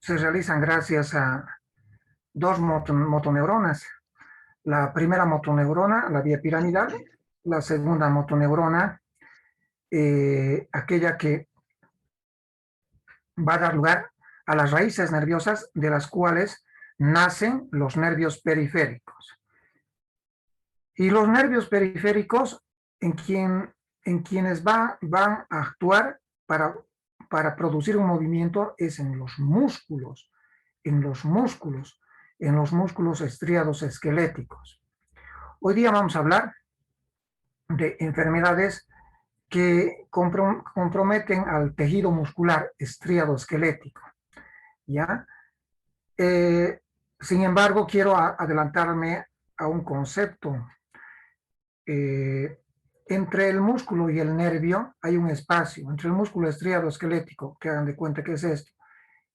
se realizan gracias a dos motoneuronas. La primera motoneurona, la vía piramidal, la segunda motoneurona, aquella que va a dar lugar a las raíces nerviosas de las cuales nacen los nervios periféricos. Y los nervios periféricos en quienes van a actuar para producir un movimiento es en los músculos estriados esqueléticos. Hoy día vamos a hablar de enfermedades que comprometen al tejido muscular estriado esquelético, ¿ya? Sin embargo, quiero adelantarme a un concepto. Entre el músculo y el nervio hay un espacio, entre el músculo estriado esquelético, que hagan de cuenta que es esto,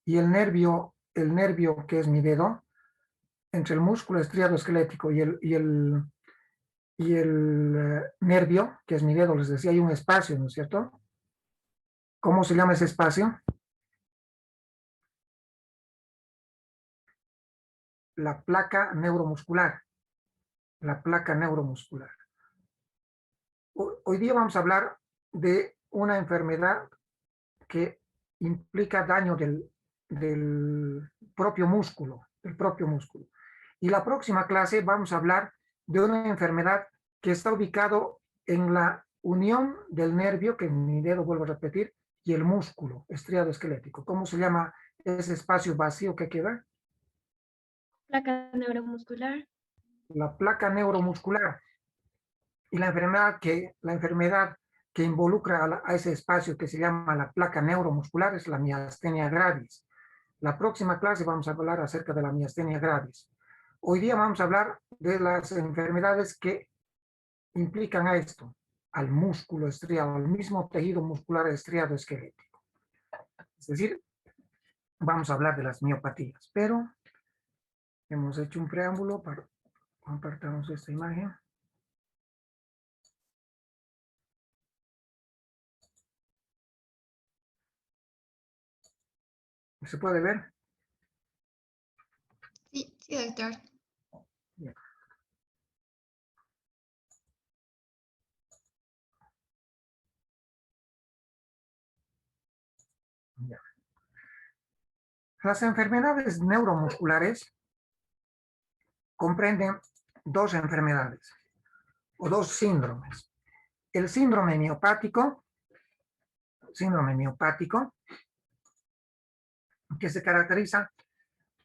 y el nervio que es mi dedo, entre el músculo estriado esquelético y el nervio, que es mi dedo, les decía, hay un espacio, ¿no es cierto? ¿Cómo se llama ese espacio? La placa neuromuscular. La placa neuromuscular. Hoy día vamos a hablar de una enfermedad que implica daño del propio músculo, Y la próxima clase vamos a hablar de una enfermedad que está ubicado en la unión del nervio, que en mi dedo vuelvo a repetir, y el músculo estriado esquelético. ¿Cómo se llama ese espacio vacío que queda? Placa neuromuscular. La placa neuromuscular. Y la enfermedad que involucra a ese espacio que se llama la placa neuromuscular es la miastenia gravis. La próxima clase vamos a hablar acerca de la miastenia gravis. Hoy día vamos a hablar de las enfermedades que implican a esto, al músculo estriado, al mismo tejido muscular estriado esquelético. Es decir, vamos a hablar de las miopatías, pero hemos hecho un preámbulo para compartirnos esta imagen. ¿Se puede ver? Sí, doctor. Bien. Ya. Las enfermedades neuromusculares comprenden dos enfermedades o dos síndromes. El síndrome miopático, que se caracteriza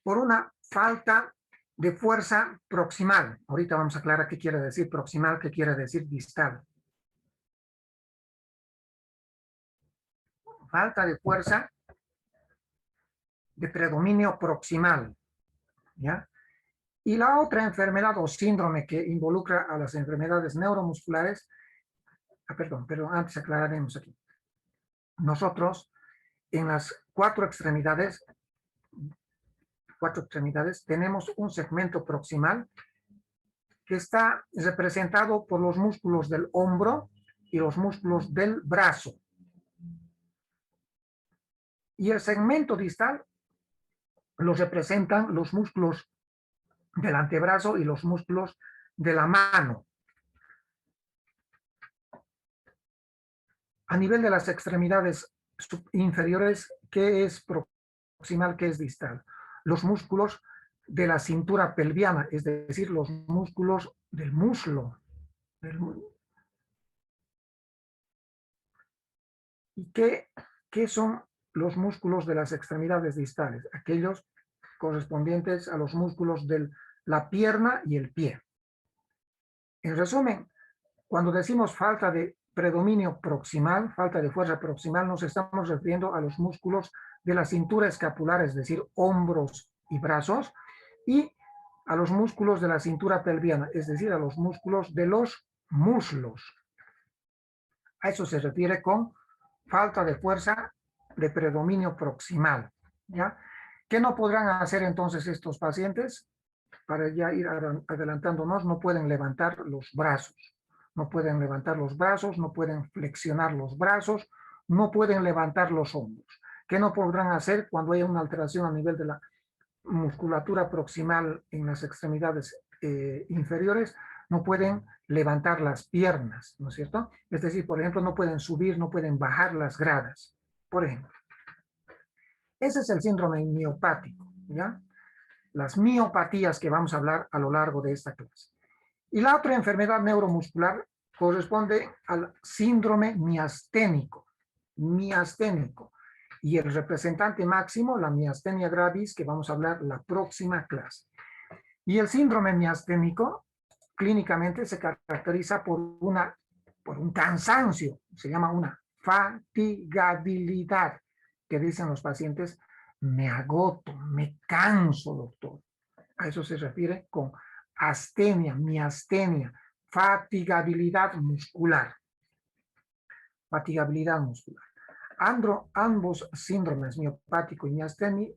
por una falta de fuerza proximal. Ahorita vamos a aclarar qué quiere decir proximal, qué quiere decir distal. Falta de fuerza de predominio proximal, ¿ya? Y la otra enfermedad o síndrome que involucra a las enfermedades neuromusculares, pero antes aclararemos aquí. Nosotros, en las cuatro extremidades, tenemos un segmento proximal que está representado por los músculos del hombro y los músculos del brazo. Y el segmento distal lo representan los músculos del antebrazo y los músculos de la mano. A nivel de las extremidades inferiores, ¿qué es proximal, qué es distal? Los músculos de la cintura pelviana, es decir, los músculos del muslo. ¿Y qué son los músculos de las extremidades distales? Aquellos correspondientes a los músculos de la pierna y el pie. En resumen, cuando decimos falta de predominio proximal, falta de fuerza proximal, nos estamos refiriendo a los músculos de la cintura escapular, es decir, hombros y brazos, y a los músculos de la cintura pelviana, es decir, a los músculos de los muslos. A eso se refiere con falta de fuerza de predominio proximal, ¿ya? ¿Qué no podrán hacer entonces estos pacientes? Para ya ir adelantándonos, no pueden levantar los brazos. No pueden levantar los brazos, no pueden flexionar los brazos, no pueden levantar los hombros. ¿Qué no podrán hacer cuando haya una alteración a nivel de la musculatura proximal en las extremidades inferiores? No pueden levantar las piernas, ¿no es cierto? Es decir, por ejemplo, no pueden subir, no pueden bajar las gradas, por ejemplo. Ese es el síndrome miopático, ¿ya? Las miopatías que vamos a hablar a lo largo de esta clase. Y la otra enfermedad neuromuscular corresponde al síndrome miasténico. Miasténico. Y el representante máximo, la miastenia gravis, que vamos a hablar la próxima clase. Y el síndrome miasténico clínicamente se caracteriza por un cansancio, se llama una fatigabilidad, que dicen los pacientes, me agoto, me canso, doctor. A eso se refiere con astenia, miastenia, fatigabilidad muscular. Fatigabilidad muscular. Ambos síndromes, miopático y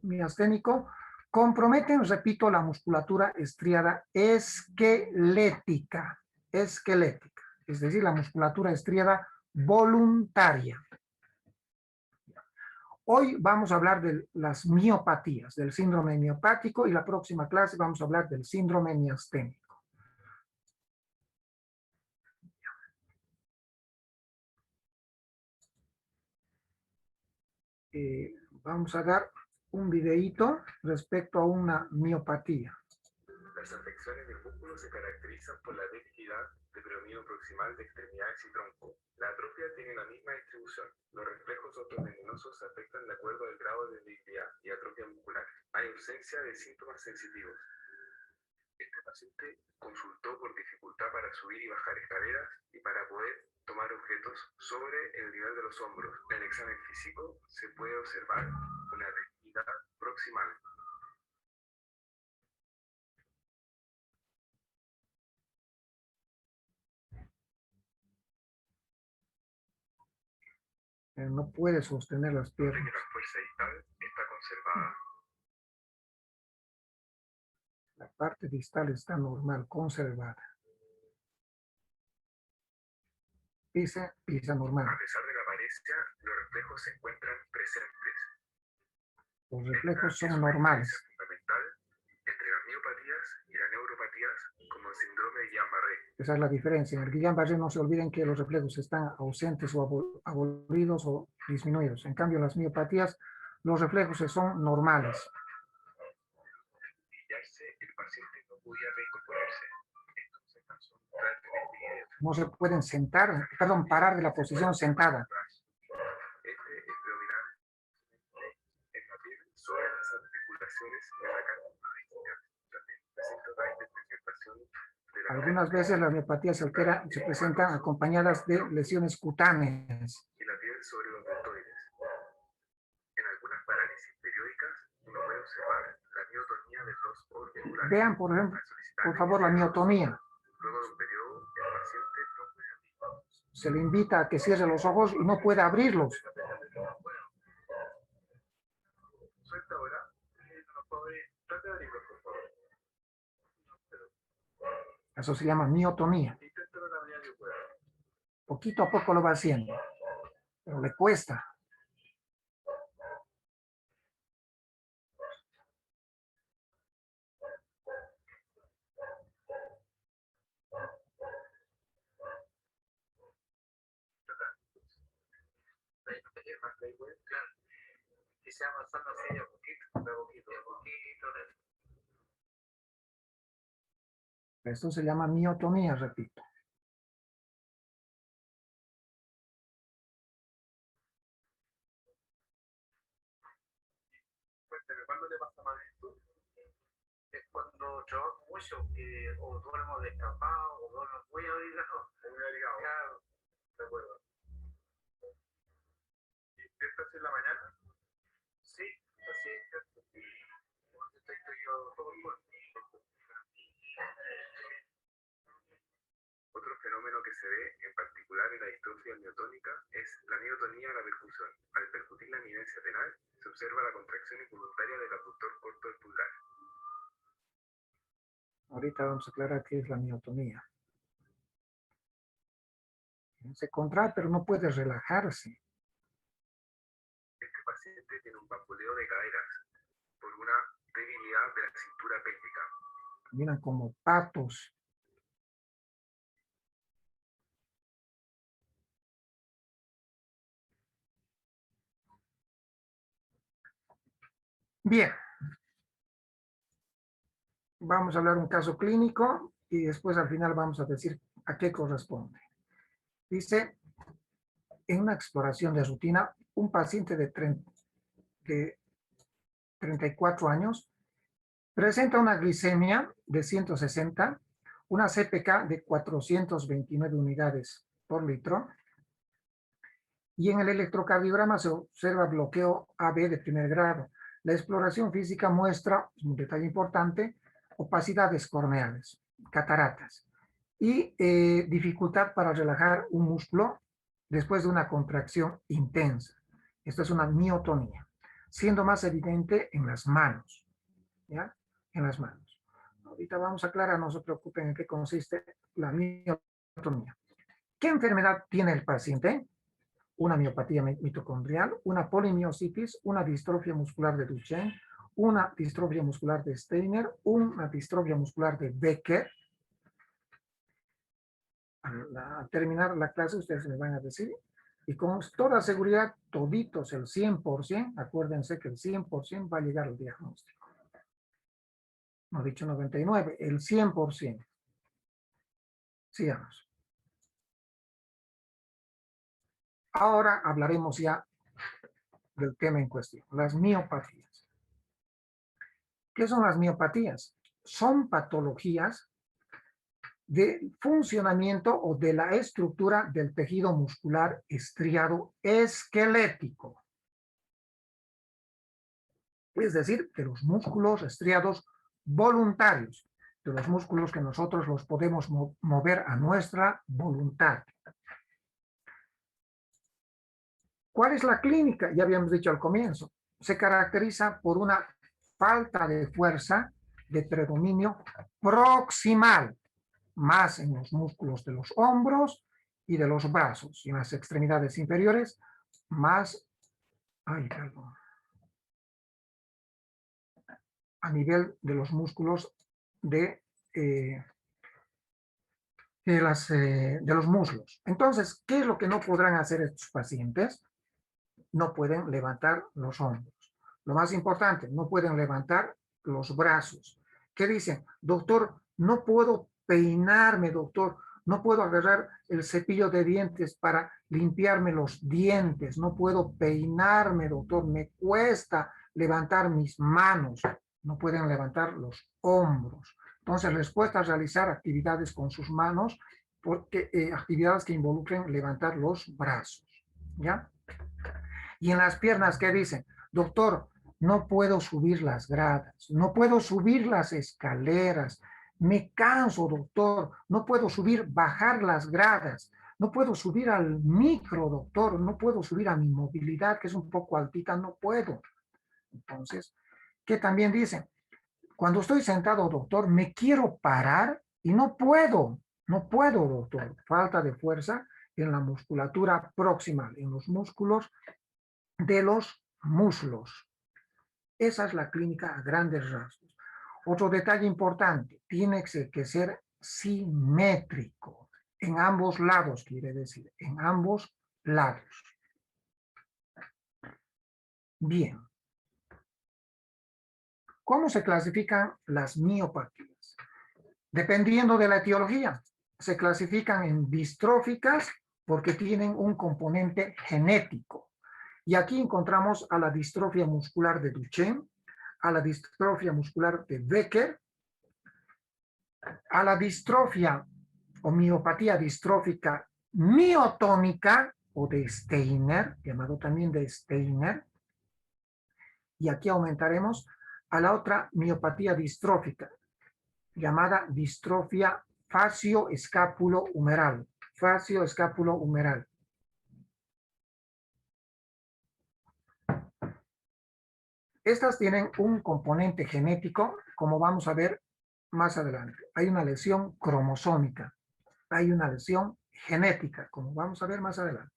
miasténico, comprometen, repito, la musculatura estriada esquelética, es decir, la musculatura estriada voluntaria. Hoy vamos a hablar de las miopatías, del síndrome miopático, y la próxima clase vamos a hablar del síndrome miasténico. Vamos a dar un videíto respecto a una miopatía. Las afecciones del músculo se caracterizan por la debilidad del predominio proximal de extremidades y tronco. La atrofia tiene la misma distribución. Los reflejos osteogenosos se afectan de acuerdo al grado de debilidad y atrofia muscular. Hay ausencia de síntomas sensitivos. Este paciente consultó por dificultad para subir y bajar escaleras y para poder tomar objetos sobre el nivel de los hombros. En el examen físico se puede observar una debilidad proximal. No puede sostener las piernas. La fuerza distal está conservada. La parte distal está normal, conservada. Pisa normal. A pesar de la apariencia, los reflejos se encuentran presentes. Los reflejos son normales. Es fundamental entre las miopatías y las neuropatías, como el síndrome de Guillain-Barré. Esa es la diferencia. En el Guillain-Barré no se olviden que los reflejos están ausentes o abolidos o disminuidos. En cambio, en las miopatías, los reflejos son normales. El paciente no podía reincorporarse. Entonces causó No se pueden sentar, perdón, parar de la posición sentada. En la piel, sobre las articulaciones y la característica. También presenta la interpretación de la Algunas veces las miopatías se presentan acompañadas de lesiones cutáneas. y la piel sobre los deltoides. En algunas parálisis periódicas uno puede observar la miotonía de los orbiculares. Vean, por ejemplo, por favor, la miotonía. Luego de un periodo, el paciente no puede abrir. Se le invita a que cierre los ojos y no puede abrirlos. Suelta ahora. Trata de abrirlo, por favor. Eso se llama miotonía. Inténtalo la manera que pueda. Poquito a poco lo va haciendo, pero le cuesta. Y se avanzando así de a poquito, de a poquito, de a poquito. Esto se llama miotonía, repito. Cuéntame, ¿cuándo le pasa más esto? Es cuando trabajo mucho, o duermo descampado, o duermo muy abrigado. Muy abrigado. Claro, de acuerdo. ¿Y despiertas en la mañana? Sí, así es. Estoy yo todo el cuerpo. Otro fenómeno que se ve, en particular en la distrofia miotónica, es la miotonía a la percusión. Al percutir la eminencia tenal, se observa la contracción involuntaria del abductor corto del pulgar. Ahorita vamos a aclarar qué es la miotonía. Se contrae, pero no puede relajarse. Este paciente paciente tiene un bamboleo de caderas por una debilidad de la cintura pélvica. Miran como patos. Bien. Vamos a hablar un caso clínico y después al final vamos a decir a qué corresponde. Dice, en una exploración de rutina, un paciente de 34 años presenta una glicemia de 160, una CPK de 429 unidades por litro, y en el electrocardiograma se observa bloqueo AB de primer grado. La exploración física muestra, es un detalle importante, opacidades corneales, cataratas, y dificultad para relajar un músculo después de una contracción intensa. Esto es una miotonía, siendo más evidente en las manos, ¿ya? En las manos. Ahorita vamos a aclarar, no se preocupen en qué consiste la miotonía. ¿Qué enfermedad tiene el paciente? Una miopatía mitocondrial, una polimiositis, una distrofia muscular de Duchenne, una distrofia muscular de Steiner, una distrofia muscular de Becker. Al terminar la clase ustedes me van a decir, y con toda seguridad, toditos el 100%, acuérdense que el 100% va a llegar al diagnóstico. No he dicho 99, el 100%. Sigamos. Ahora hablaremos ya del tema en cuestión, las miopatías. ¿Qué son las miopatías? Son patologías de funcionamiento o de la estructura del tejido muscular estriado esquelético. Es decir, de los músculos estriados voluntarios, de los músculos que nosotros los podemos mover a nuestra voluntad. ¿Cuál es la clínica? Ya habíamos dicho al comienzo. Se caracteriza por una falta de fuerza de predominio proximal, más en los músculos de los hombros y de los brazos, y en las extremidades inferiores, más a nivel de los músculos de los muslos. Entonces, ¿qué es lo que no podrán hacer estos pacientes? No pueden levantar los hombros. Lo más importante, no pueden levantar los brazos. ¿Qué dicen? Doctor, no puedo peinarme, doctor. No puedo agarrar el cepillo de dientes para limpiarme los dientes. No puedo peinarme, doctor. Me cuesta levantar mis manos. No pueden levantar los hombros. Entonces les cuesta realizar actividades con sus manos, porque actividades que involucren levantar los brazos. ¿Ya? Y en las piernas, ¿qué dicen? Doctor, no puedo subir las gradas, no puedo subir las escaleras, me canso, doctor, no puedo bajar las gradas, no puedo subir al micro, doctor, no puedo subir a mi movilidad, que es un poco altita, no puedo. Entonces, ¿qué también dicen? Cuando estoy sentado, doctor, me quiero parar y no puedo, doctor. Falta de fuerza en la musculatura proximal, en los músculos de los muslos. Esa es la clínica a grandes rasgos. Otro detalle importante, tiene que ser simétrico. En ambos lados, quiere decir, en ambos lados. Bien. ¿Cómo se clasifican las miopatías? Dependiendo de la etiología, se clasifican en distróficas porque tienen un componente genético. Y aquí encontramos a la distrofia muscular de Duchenne, a la distrofia muscular de Becker, a la distrofia o miopatía distrófica miotónica o de Steiner, llamado también de Steiner, y aquí aumentaremos a la otra miopatía distrófica, llamada distrofia facio-escápulo-humeral. Facio-escápulo-humeral. Estas tienen un componente genético, como vamos a ver más adelante. Hay una lesión cromosómica, hay una lesión genética, como vamos a ver más adelante.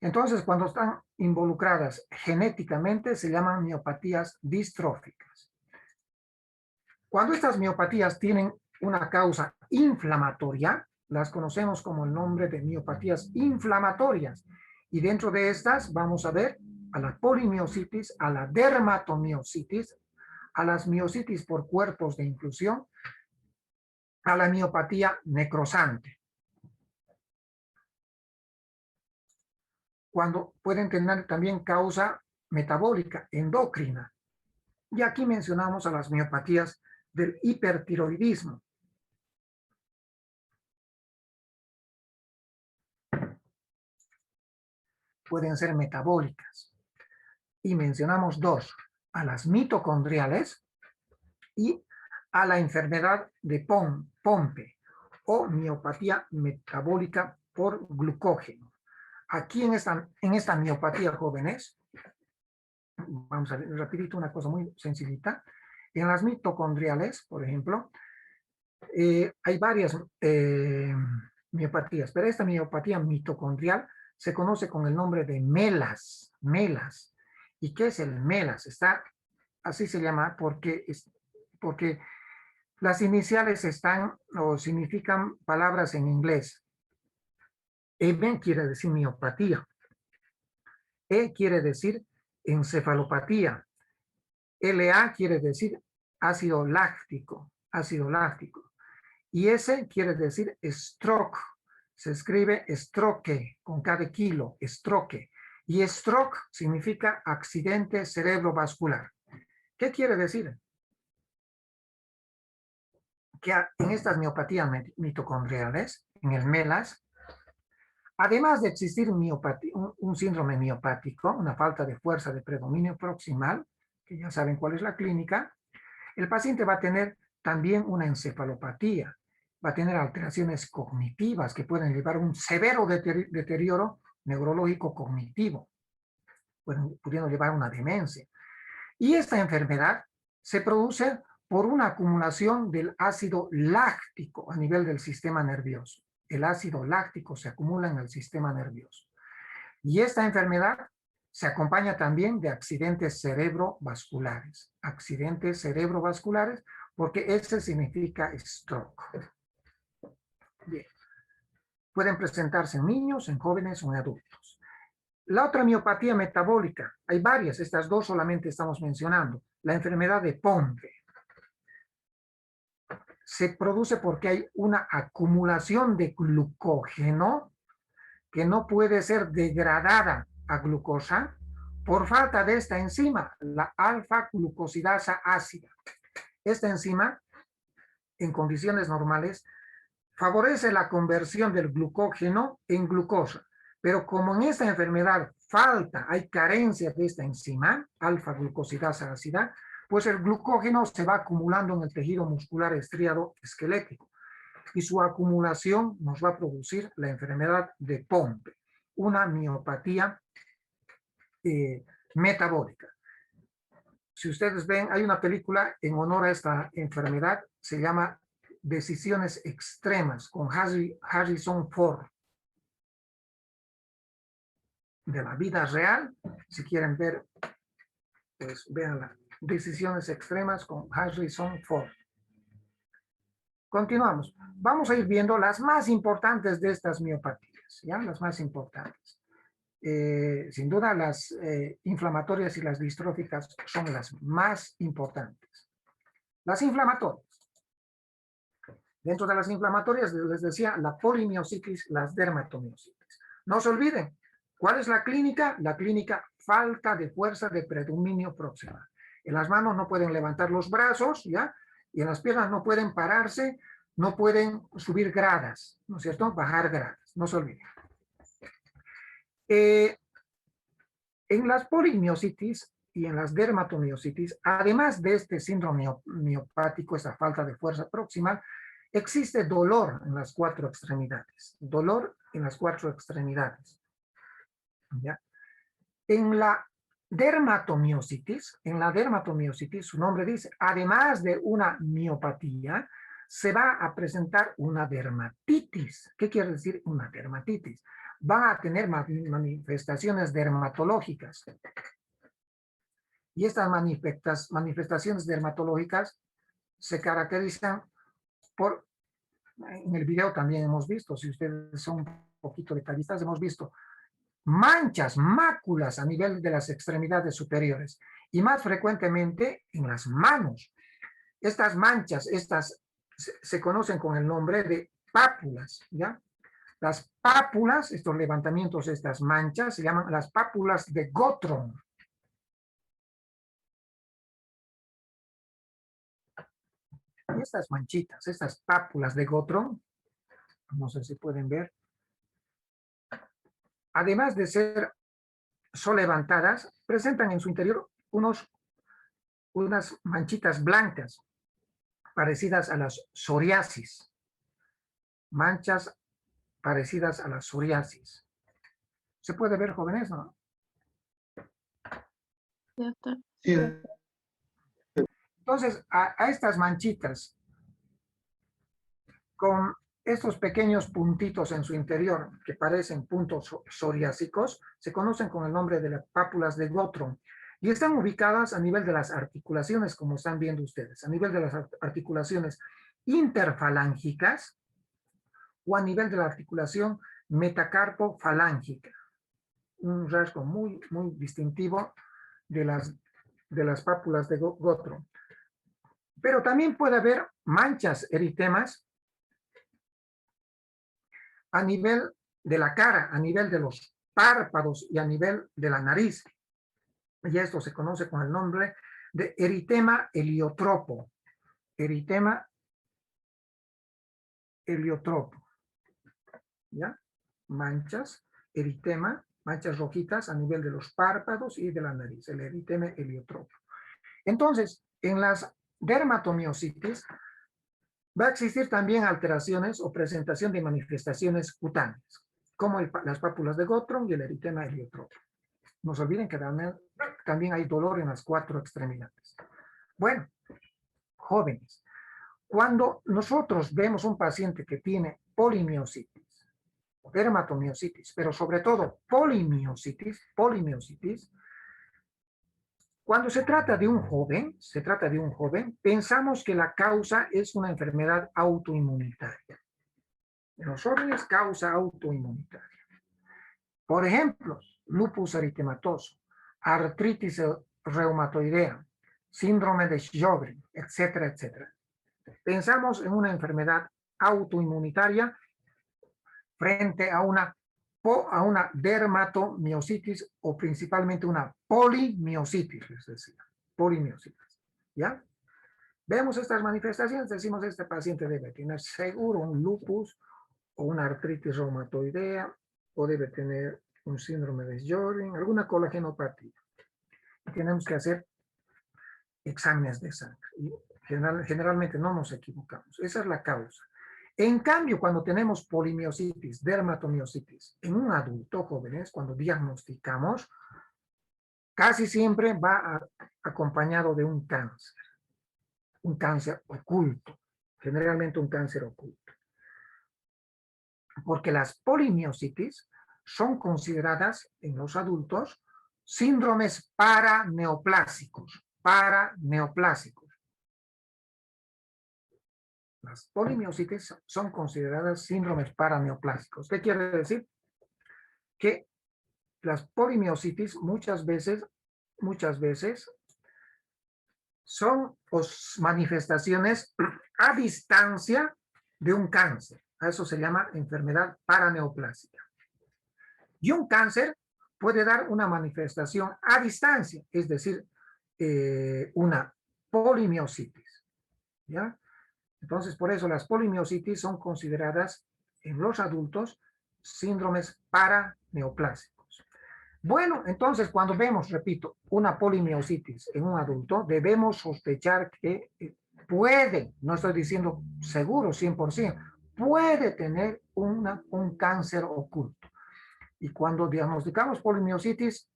Entonces, cuando están involucradas genéticamente, se llaman miopatías distróficas. Cuando estas miopatías tienen una causa inflamatoria, las conocemos como el nombre de miopatías inflamatorias. Y dentro de estas vamos a ver a la polimiositis, a la dermatomiositis, a las miositis por cuerpos de inclusión, a la miopatía necrosante. Cuando pueden tener también causa metabólica, endocrina. Y aquí mencionamos a las miopatías del hipertiroidismo. Pueden ser metabólicas. Y mencionamos dos, a las mitocondriales y a la enfermedad de Pompe o miopatía metabólica por glucógeno. Aquí en esta miopatía, jóvenes, vamos a ver rapidito una cosa muy sencillita. En las mitocondriales, por ejemplo, hay varias miopatías, pero esta miopatía mitocondrial se conoce con el nombre de melas. ¿Y qué es el melas? Así se llama porque las iniciales están o significan palabras en inglés. M quiere decir miopatía. E quiere decir encefalopatía. LA quiere decir ácido láctico. Y S quiere decir stroke. Se escribe stroke con cada kilo, stroke. Y stroke significa accidente cerebrovascular. ¿Qué quiere decir? Que en estas miopatías mitocondriales, en el MELAS, además de existir un síndrome miopático, una falta de fuerza de predominio proximal, que ya saben cuál es la clínica, el paciente va a tener también una encefalopatía, va a tener alteraciones cognitivas que pueden llevar a un severo deterioro neurológico cognitivo, pudiendo llevar a una demencia. Y esta enfermedad se produce por una acumulación del ácido láctico a nivel del sistema nervioso. El ácido láctico se acumula en el sistema nervioso. Y esta enfermedad se acompaña también de accidentes cerebrovasculares. Accidentes cerebrovasculares porque ese significa stroke. Bien. Pueden presentarse en niños, en jóvenes o en adultos. La otra miopatía metabólica, hay varias, estas dos solamente estamos mencionando. La enfermedad de Pompe se produce porque hay una acumulación de glucógeno que no puede ser degradada a glucosa por falta de esta enzima, la alfa-glucosidasa ácida. Esta enzima, en condiciones normales, favorece la conversión del glucógeno en glucosa. Pero como en esta enfermedad hay carencia de esta enzima, alfa-glucosidasa ácida, pues el glucógeno se va acumulando en el tejido muscular estriado esquelético. Y su acumulación nos va a producir la enfermedad de Pompe, una miopatía metabólica. Si ustedes ven, hay una película en honor a esta enfermedad, se llama Decisiones Extremas, con Harrison Ford. De la vida real, si quieren ver, pues véanla. Decisiones Extremas con Harrison Ford. Continuamos. Vamos a ir viendo las más importantes de estas miopatías, ¿ya? Las más importantes. Sin duda, las inflamatorias y las distróficas son las más importantes. Las inflamatorias. Dentro de las inflamatorias, les decía, la polimiositis, las dermatomiositis. No se olviden, ¿cuál es la clínica? La clínica, falta de fuerza de predominio proximal. En las manos no pueden levantar los brazos, ¿ya? Y en las piernas no pueden pararse, no pueden subir gradas, ¿no es cierto? Bajar gradas, no se olviden. En las polimiositis y en las dermatomiositis, además de este síndrome miopático, esa falta de fuerza proximal, existe dolor en las cuatro extremidades. Dolor en las cuatro extremidades. ¿Ya? En la dermatomiositis, su nombre dice, además de una miopatía, se va a presentar una dermatitis. ¿Qué quiere decir una dermatitis? Va a tener manifestaciones dermatológicas. Y estas manifestaciones dermatológicas se caracterizan por, en el video también hemos visto, si ustedes son un poquito detallistas, hemos visto manchas, máculas a nivel de las extremidades superiores y más frecuentemente en las manos. Estas manchas, se conocen con el nombre de pápulas, ¿ya? Las pápulas, estos levantamientos, estas manchas, se llaman las pápulas de Gottron. Y estas manchitas, estas pápulas de Gottron, no sé si pueden ver, además de ser levantadas, presentan en su interior unas manchitas blancas parecidas a las psoriasis. Manchas parecidas a la psoriasis. ¿Se puede ver, jóvenes, no? Sí. Entonces, a estas manchitas, con estos pequeños puntitos en su interior, que parecen puntos psoriásicos, se conocen con el nombre de las pápulas de Gottron, y están ubicadas a nivel de las articulaciones, como están viendo ustedes, a nivel de las articulaciones interfalángicas, o a nivel de la articulación metacarpofalángica, un rasgo muy, muy distintivo de las pápulas de Gottron. Pero también puede haber manchas, eritemas, a nivel de la cara, a nivel de los párpados y a nivel de la nariz. Y esto se conoce con el nombre de eritema heliotropo. Eritema heliotropo. ¿Ya? Manchas, eritema, manchas rojitas a nivel de los párpados y de la nariz, el eritema heliotropo. Entonces, en las dermatomiositis va a existir también alteraciones o presentación de manifestaciones cutáneas, como las pápulas de Gottron y el eritema heliotropo. No se olviden que también hay dolor en las 4 extremidades. Bueno, jóvenes, cuando nosotros vemos un paciente que tiene polimiositis, dermatomiositis, pero sobre todo polimiositis, cuando se trata de un joven, pensamos que la causa es una enfermedad autoinmunitaria. En los jóvenes, causa autoinmunitaria. Por ejemplo, lupus eritematoso, artritis reumatoidea, síndrome de Sjögren, etcétera, etcétera. Pensamos en una enfermedad autoinmunitaria frente a una dermatomiositis o principalmente una polimiositis, les decía, polimiositis, ¿ya? Vemos estas manifestaciones, decimos este paciente debe tener seguro un lupus o una artritis reumatoidea o debe tener un síndrome de Sjögren, alguna colagenopatía. Tenemos que hacer exámenes de sangre y generalmente no nos equivocamos, esa es la causa. En cambio, cuando tenemos polimiositis, dermatomiositis en un adulto, jóvenes, cuando diagnosticamos, casi siempre va acompañado de un cáncer oculto, generalmente un cáncer oculto. Porque las polimiositis son consideradas en los adultos síndromes paraneoplásicos. Las polimiositis son consideradas síndromes paraneoplásicos. ¿Qué quiere decir? Que las polimiositis muchas veces son manifestaciones a distancia de un cáncer. A eso se llama enfermedad paraneoplásica. Y un cáncer puede dar una manifestación a distancia, es decir, una polimiositis. ¿Ya? Entonces, por eso las polimiositis son consideradas en los adultos síndromes paraneoplásicos. Bueno, entonces cuando vemos, repito, una polimiositis en un adulto, debemos sospechar que puede, no estoy diciendo seguro 100%, puede tener un cáncer oculto. Y cuando diagnosticamos polimiositis,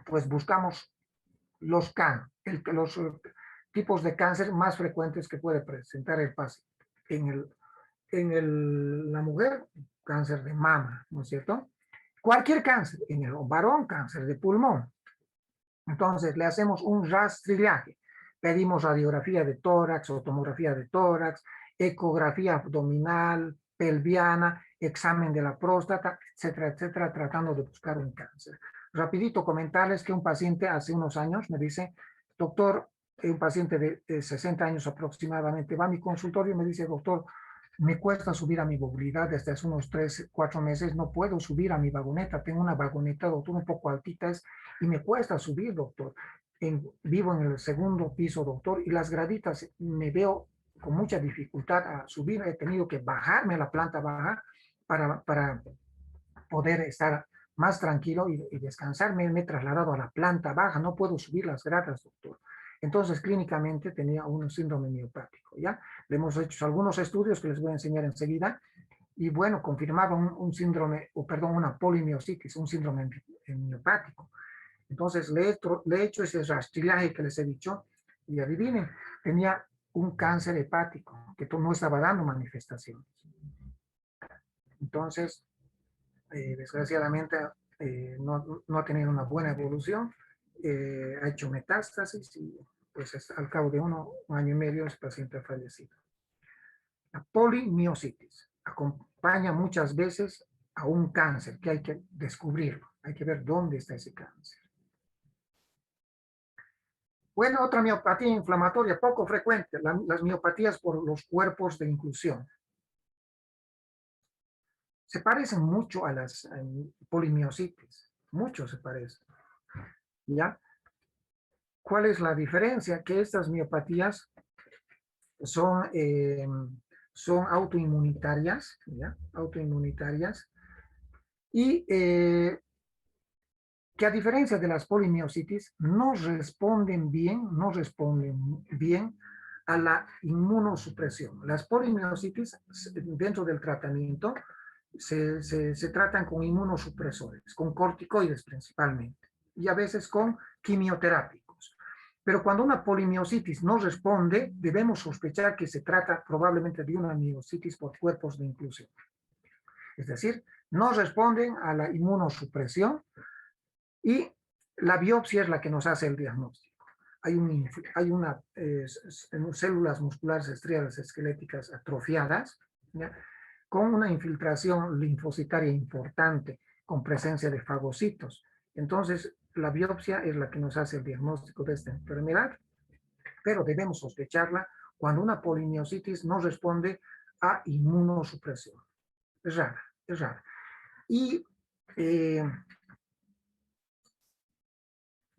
pues buscamos los tipos de cáncer más frecuentes que puede presentar el paciente. la mujer, cáncer de mama, ¿no es cierto? Cualquier cáncer, en el varón, cáncer de pulmón. Entonces le hacemos un rastrillaje. Pedimos radiografía de tórax o tomografía de tórax, ecografía abdominal, pelviana, examen de la próstata, etcétera, etcétera, tratando de buscar un cáncer. Rapidito comentarles que un paciente hace unos años me dice, doctor, un paciente de 60 años aproximadamente, va a mi consultorio y me dice, doctor, me cuesta subir a mi movilidad desde hace unos 3, 4 meses, no puedo subir a mi vagoneta, tengo una vagoneta, doctor, un poco altita y me cuesta subir, doctor. Vivo en el segundo piso, doctor, y las graditas me veo con mucha dificultad a subir, he tenido que bajarme a la planta baja para poder estar más tranquilo y descansar. Me he trasladado a la planta baja, no puedo subir las gradas, doctor. Entonces, clínicamente tenía un síndrome miopático, ¿ya? Le hemos hecho algunos estudios que les voy a enseñar enseguida, y bueno, confirmaba un síndrome, o perdón, una polimiositis, un síndrome miopático. Entonces, le he hecho ese rastrillaje que les he dicho, y adivinen, tenía un cáncer hepático, que no estaba dando manifestaciones. Entonces, desgraciadamente, no ha tenido una buena evolución, ha hecho metástasis y pues al cabo de un año y medio el paciente ha fallecido. La polimiositis acompaña muchas veces a un cáncer que hay que descubrirlo, hay que ver dónde está ese cáncer. Bueno, otra miopatía inflamatoria poco frecuente, las miopatías por los cuerpos de inclusión. Se parecen mucho a las polimiositis, mucho se parecen. ¿Ya? ¿Cuál es la diferencia? Que estas miopatías son autoinmunitarias, ¿ya? Autoinmunitarias, y que a diferencia de las polimiositis no responden bien a la inmunosupresión. Las polimiositis dentro del tratamiento se tratan con inmunosupresores, con corticoides principalmente, y a veces con quimioterápicos. Pero cuando una polimiositis no responde, debemos sospechar que se trata probablemente de una miositis por cuerpos de inclusión. Es decir, no responden a la inmunosupresión y la biopsia es la que nos hace el diagnóstico. Hay unas células musculares estriadas esqueléticas atrofiadas, ¿ya? Con una infiltración linfocitaria importante, con presencia de fagocitos. Entonces, la biopsia es la que nos hace el diagnóstico de esta enfermedad, pero debemos sospecharla cuando una polimiositis no responde a inmunosupresión. Es rara, es rara. Y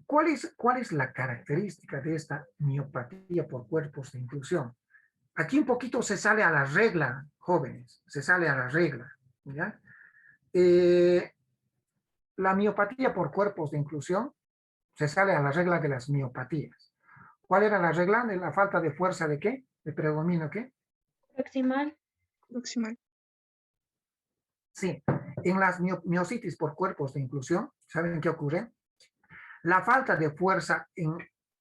¿cuál es la característica de esta miopatía por cuerpos de inclusión? Aquí un poquito se sale a la regla, jóvenes, se sale a la regla, ¿ya? La miopatía por cuerpos de inclusión se sale a la regla de las miopatías. ¿Cuál era la regla? De la falta de fuerza ¿de qué? ¿De predominio qué? Proximal. Proximal. Sí, en las miositis por cuerpos de inclusión, ¿saben qué ocurre? La falta de fuerza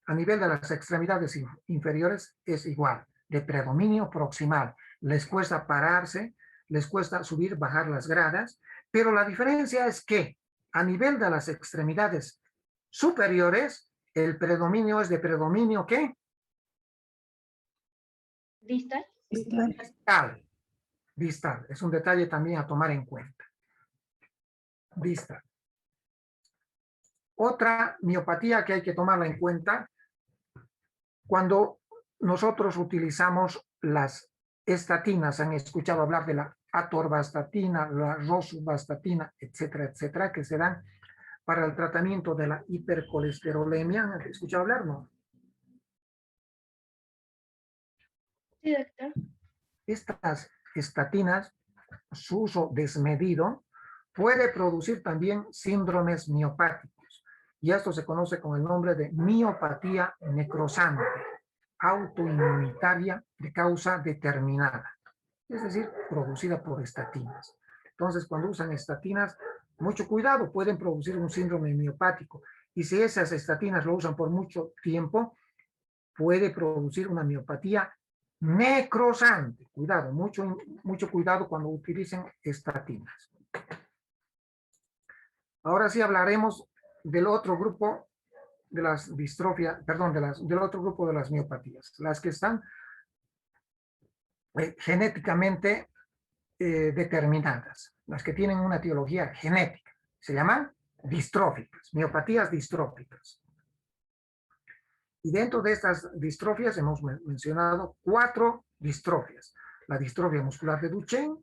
a nivel de las extremidades inferiores es igual, de predominio proximal. Les cuesta pararse, les cuesta subir, bajar las gradas, pero la diferencia es que a nivel de las extremidades superiores, el predominio es de predominio ¿qué? Distal. Distal. Distal. Es un detalle también a tomar en cuenta. Distal. Otra miopatía que hay que tomarla en cuenta cuando nosotros utilizamos las estatinas. Han escuchado hablar de la atorvastatina, la rosuvastatina, etcétera, etcétera, que se dan para el tratamiento de la hipercolesterolemia. ¿Han escuchado hablar, no? Sí, doctor. Estas estatinas, su uso desmedido, puede producir también síndromes miopáticos. Y esto se conoce con el nombre de miopatía necrosante, autoinmunitaria de causa determinada. Es decir, producida por estatinas. Entonces, cuando usan estatinas, mucho cuidado, pueden producir un síndrome miopático. Y si esas estatinas lo usan por mucho tiempo, puede producir una miopatía necrosante. Cuidado, mucho cuidado cuando utilicen estatinas. Ahora sí hablaremos del otro grupo de las distrofias, perdón, del otro grupo de las miopatías, las que están genéticamente determinadas, las que tienen una etiología genética. Se llaman distróficas, miopatías distróficas. Y dentro de estas distrofias hemos mencionado 4 distrofias. La distrofia muscular de Duchenne,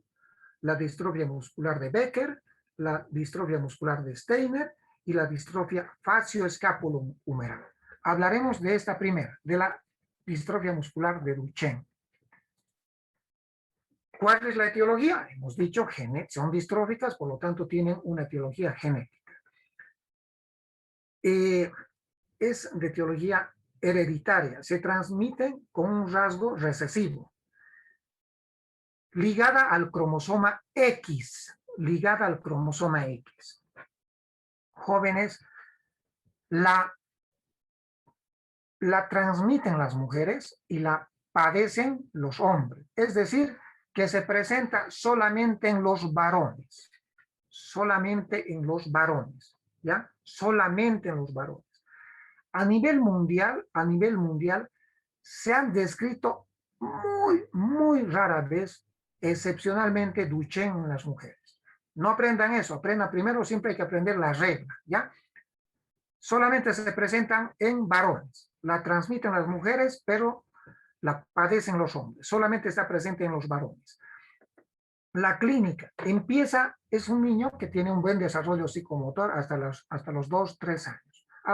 la distrofia muscular de Becker, la distrofia muscular de Steiner y la distrofia facio-escapulohumeral. Hablaremos de esta primera, de la distrofia muscular de Duchenne. ¿Cuál es la etiología? Hemos dicho que son distróficas, por lo tanto tienen una etiología genética. Es de etiología hereditaria, se transmiten con un rasgo recesivo, ligada al cromosoma X, ligada al cromosoma X. Jóvenes, la transmiten las mujeres y la padecen los hombres. Es decir, que se presenta solamente en los varones. Solamente en los varones. ¿Ya? Solamente en los varones. A nivel mundial, se han descrito muy rara vez, excepcionalmente Duchenne en las mujeres. No aprendan eso, aprendan primero, siempre hay que aprender la regla, ¿ya? Solamente se presentan en varones, la transmiten las mujeres, pero la padecen los hombres, solamente está presente en los varones. La clínica es un niño que tiene un buen desarrollo psicomotor hasta los 2, 3 años. A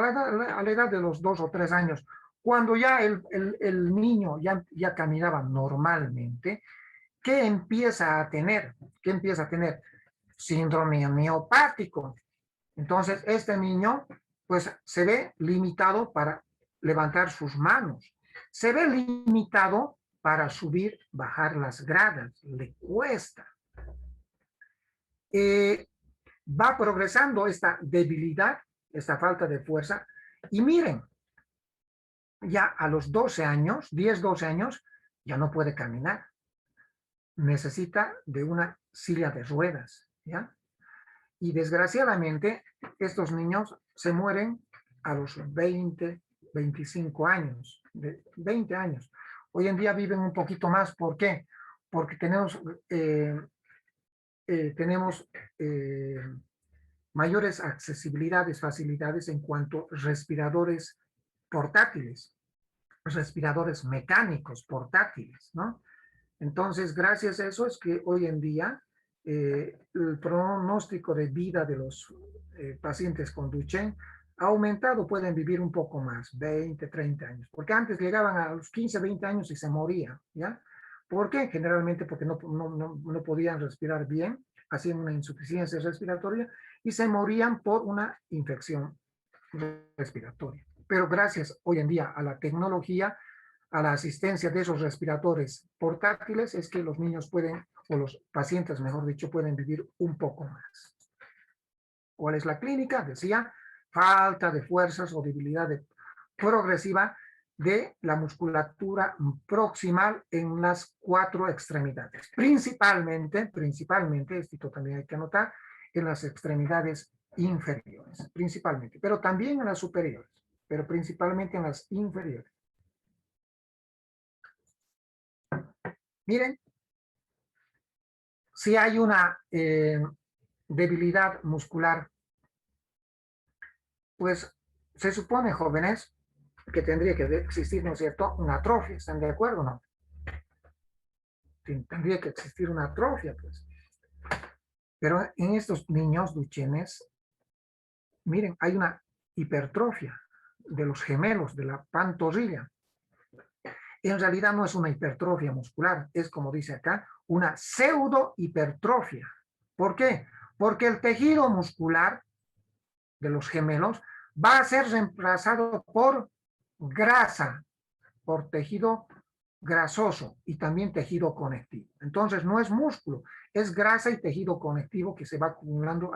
la edad de los 2 o 3 años, cuando ya el niño ya caminaba normalmente, ¿qué empieza a tener? Síndrome miopático. Entonces, este niño, pues, se ve limitado para levantar sus manos. Se ve limitado para subir, bajar las gradas. Le cuesta. Va progresando esta debilidad, esta falta de fuerza. Y miren, ya a los 12 años, 10, 12 años, ya no puede caminar. Necesita de una silla de ruedas, ¿ya? Y desgraciadamente, estos niños se mueren a los 20, 25 años, de 20 años. Hoy en día viven un poquito más. ¿Por qué? Porque tenemos mayores accesibilidades, facilidades en cuanto a respiradores portátiles, respiradores mecánicos portátiles, ¿no? Entonces, gracias a eso es que hoy en día el pronóstico de vida de los pacientes con Duchenne ha aumentado, pueden vivir un poco más, 20, 30 años, porque antes llegaban a los 15, 20 años y se morían, ¿ya? ¿Por qué? Generalmente porque no podían respirar bien, hacían una insuficiencia respiratoria y se morían por una infección respiratoria. Pero gracias hoy en día a la tecnología, a la asistencia de esos respiradores portátiles, es que los niños pueden, o los pacientes, mejor dicho, pueden vivir un poco más. ¿Cuál es la clínica? Decía, falta de fuerzas o debilidad progresiva de la musculatura proximal en las 4 extremidades. Principalmente, esto también hay que anotar, en las extremidades inferiores, principalmente, pero también en las superiores, pero principalmente en las inferiores. Miren, si hay una debilidad muscular, pues se supone, jóvenes, que tendría que existir, ¿no es cierto?, una atrofia. ¿Están de acuerdo o no? Tendría que existir una atrofia, pues. Pero en estos niños Duchennes, miren, hay una hipertrofia de los gemelos, de la pantorrilla. En realidad no es una hipertrofia muscular, es, como dice acá, una pseudo-hipertrofia. ¿Por qué? Porque el tejido muscular de los gemelos va a ser reemplazado por grasa, por tejido grasoso y también tejido conectivo. Entonces no es músculo, es grasa y tejido conectivo que se va acumulando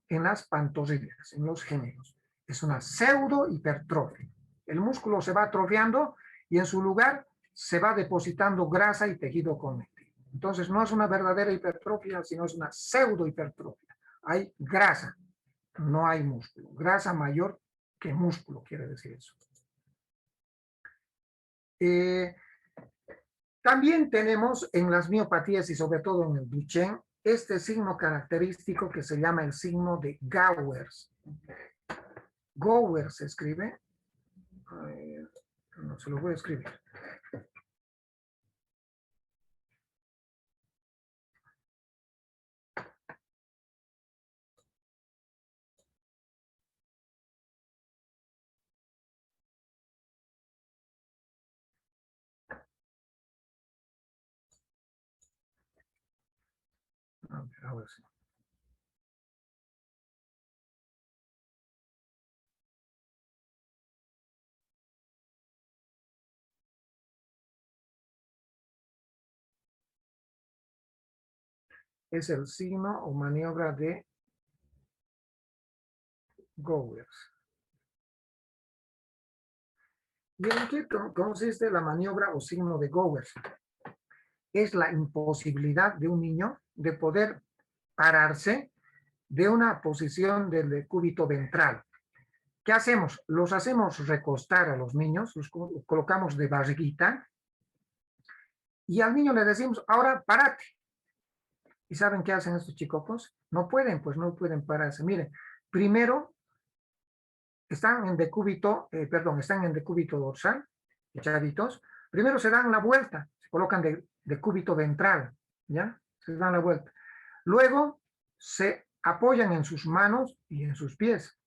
en las pantorrillas, en los gemelos. Es una pseudo-hipertrofia. El músculo se va atrofiando y en su lugar se va depositando grasa y tejido conectivo. Entonces no es una verdadera hipertrofia, sino es una pseudo hipertrofia. Hay grasa, no hay músculo. Grasa mayor que músculo, quiere decir eso. También tenemos en las miopatías y sobre todo en el Duchenne este signo característico que se llama el signo de Gowers. Gowers se escribe. No se lo voy a escribir. A ver, ahora sí. Es el signo o maniobra de Gowers. ¿Y en qué consiste la maniobra o signo de Gowers? Es la imposibilidad de un niño de poder pararse de una posición del decúbito ventral. ¿Qué hacemos? Los hacemos recostar a los niños, los colocamos de barriguita y al niño le decimos, ahora párate. ¿Y saben qué hacen estos chicopos? No pueden, pues no pueden pararse. Miren, primero están en decúbito, están en decúbito dorsal, echaditos. Primero se dan la vuelta, se colocan de decúbito ventral, ¿ya? Se dan la vuelta. Luego se apoyan en sus manos y en sus pies,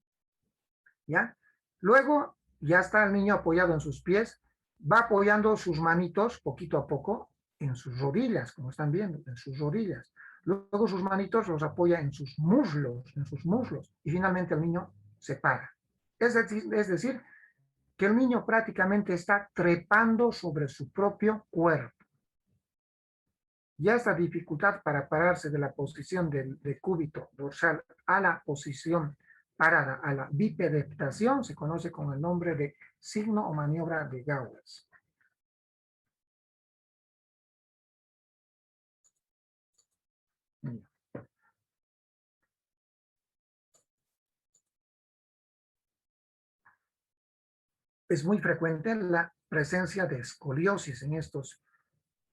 ¿ya? Luego ya está el niño apoyado en sus pies, va apoyando sus manitos poquito a poco en sus rodillas, como están viendo, en sus rodillas. Luego sus manitos los apoya en sus muslos, y finalmente el niño se para. Es decir, que el niño prácticamente está trepando sobre su propio cuerpo. Ya esta dificultad para pararse de la posición del decúbito dorsal a la posición parada, a la bipedestación, se conoce con el nombre de signo o maniobra de Gowers. Es muy frecuente la presencia de escoliosis en estos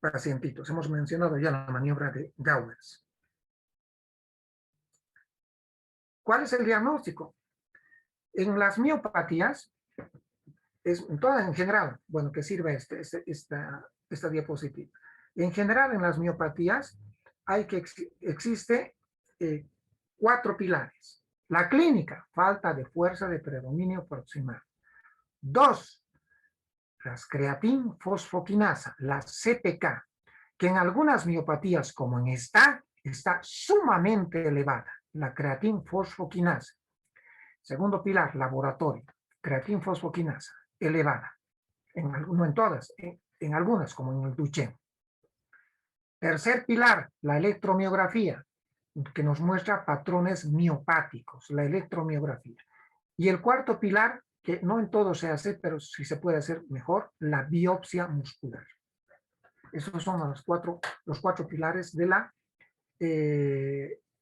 pacientitos. Hemos mencionado ya la maniobra de Gowers. ¿Cuál es el diagnóstico? En las miopatías, en general, bueno, que sirva esta diapositiva. En general, en las miopatías existe 4 pilares. La clínica, falta de fuerza de predominio proximal. 2, las creatinfosfoquinasa, la CPK, que en algunas miopatías, como en esta, está sumamente elevada, la creatinfosfoquinasa. Segundo pilar, laboratorio, creatinfosfoquinasa, elevada. No en todas, en algunas, como en el Duchenne. Tercer pilar, la electromiografía, que nos muestra patrones miopáticos, la electromiografía. Y el cuarto pilar, que no en todo se hace, pero sí se puede hacer mejor, la biopsia muscular. Esos son los cuatro pilares de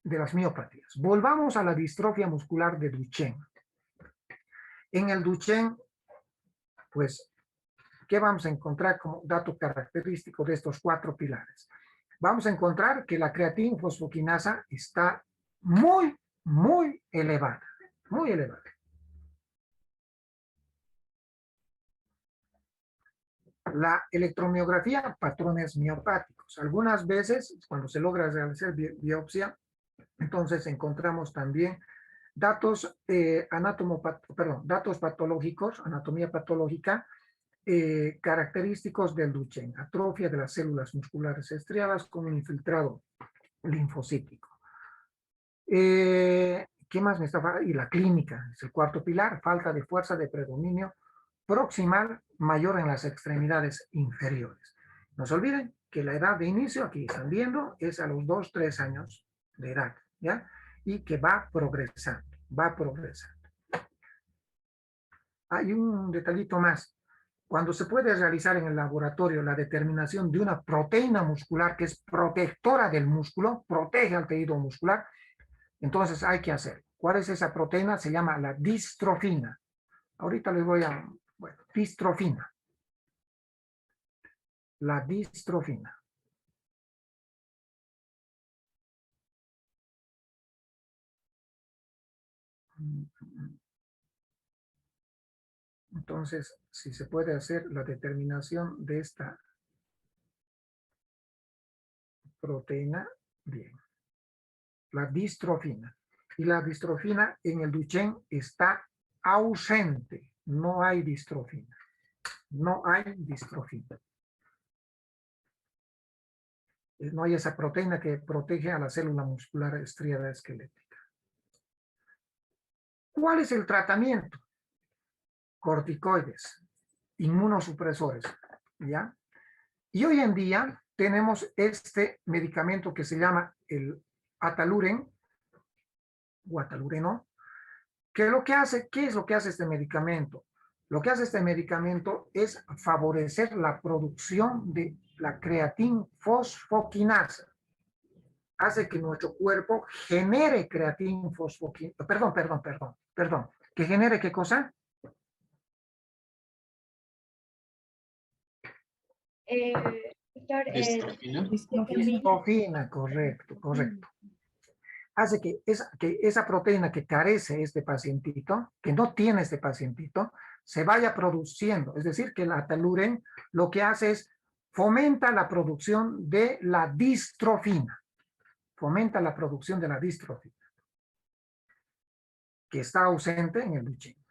las miopatías. Volvamos a la distrofia muscular de Duchenne. En el Duchenne, pues, ¿qué vamos a encontrar como dato característico de estos 4 pilares? Vamos a encontrar que la creatinfosfoquinasa está muy, muy elevada, muy elevada. La electromiografía, patrones miopáticos. Algunas veces, cuando se logra realizar biopsia, entonces encontramos también datos, datos patológicos, anatomía patológica, característicos del Duchenne, atrofia de las células musculares estriadas con un infiltrado linfocítico. ¿Qué más me está faltando? Y la clínica, es el cuarto pilar, falta de fuerza de predominio proximal mayor en las extremidades inferiores. No se olviden que la edad de inicio, aquí están viendo, es a los 2-3 años de edad, ¿ya? Y que va progresando, va progresando. Hay un detallito más. Cuando se puede realizar en el laboratorio la determinación de una proteína muscular que es protectora del músculo, protege al tejido muscular, entonces hay que hacer. ¿Cuál es esa proteína? Se llama la distrofina. Ahorita les voy a... Bueno, distrofina. La distrofina. Entonces, si se puede hacer la determinación de esta proteína, bien. La distrofina. Y la distrofina en el Duchenne está ausente. No hay distrofina. No hay distrofina. No hay esa proteína que protege a la célula muscular estriada esquelética. ¿Cuál es el tratamiento? Corticoides, inmunosupresores, ¿ya? Y hoy en día tenemos este medicamento que se llama el ataluren, o atalureno, que lo que hace, ¿qué es lo que hace este medicamento? Lo que hace este medicamento es favorecer la producción de la creatinfosfoquinasa. Hace que nuestro cuerpo genere creatinfosfoquinasa. Perdón. ¿Que genere qué cosa? Doctor, Distrofina. Distrofina, correcto. Hace que esa proteína que carece este pacientito, que no tiene este pacientito, se vaya produciendo. Es decir, que el ataluren lo que hace es fomenta la producción de la distrofina. Fomenta la producción de la distrofina, que está ausente en el Duchenne.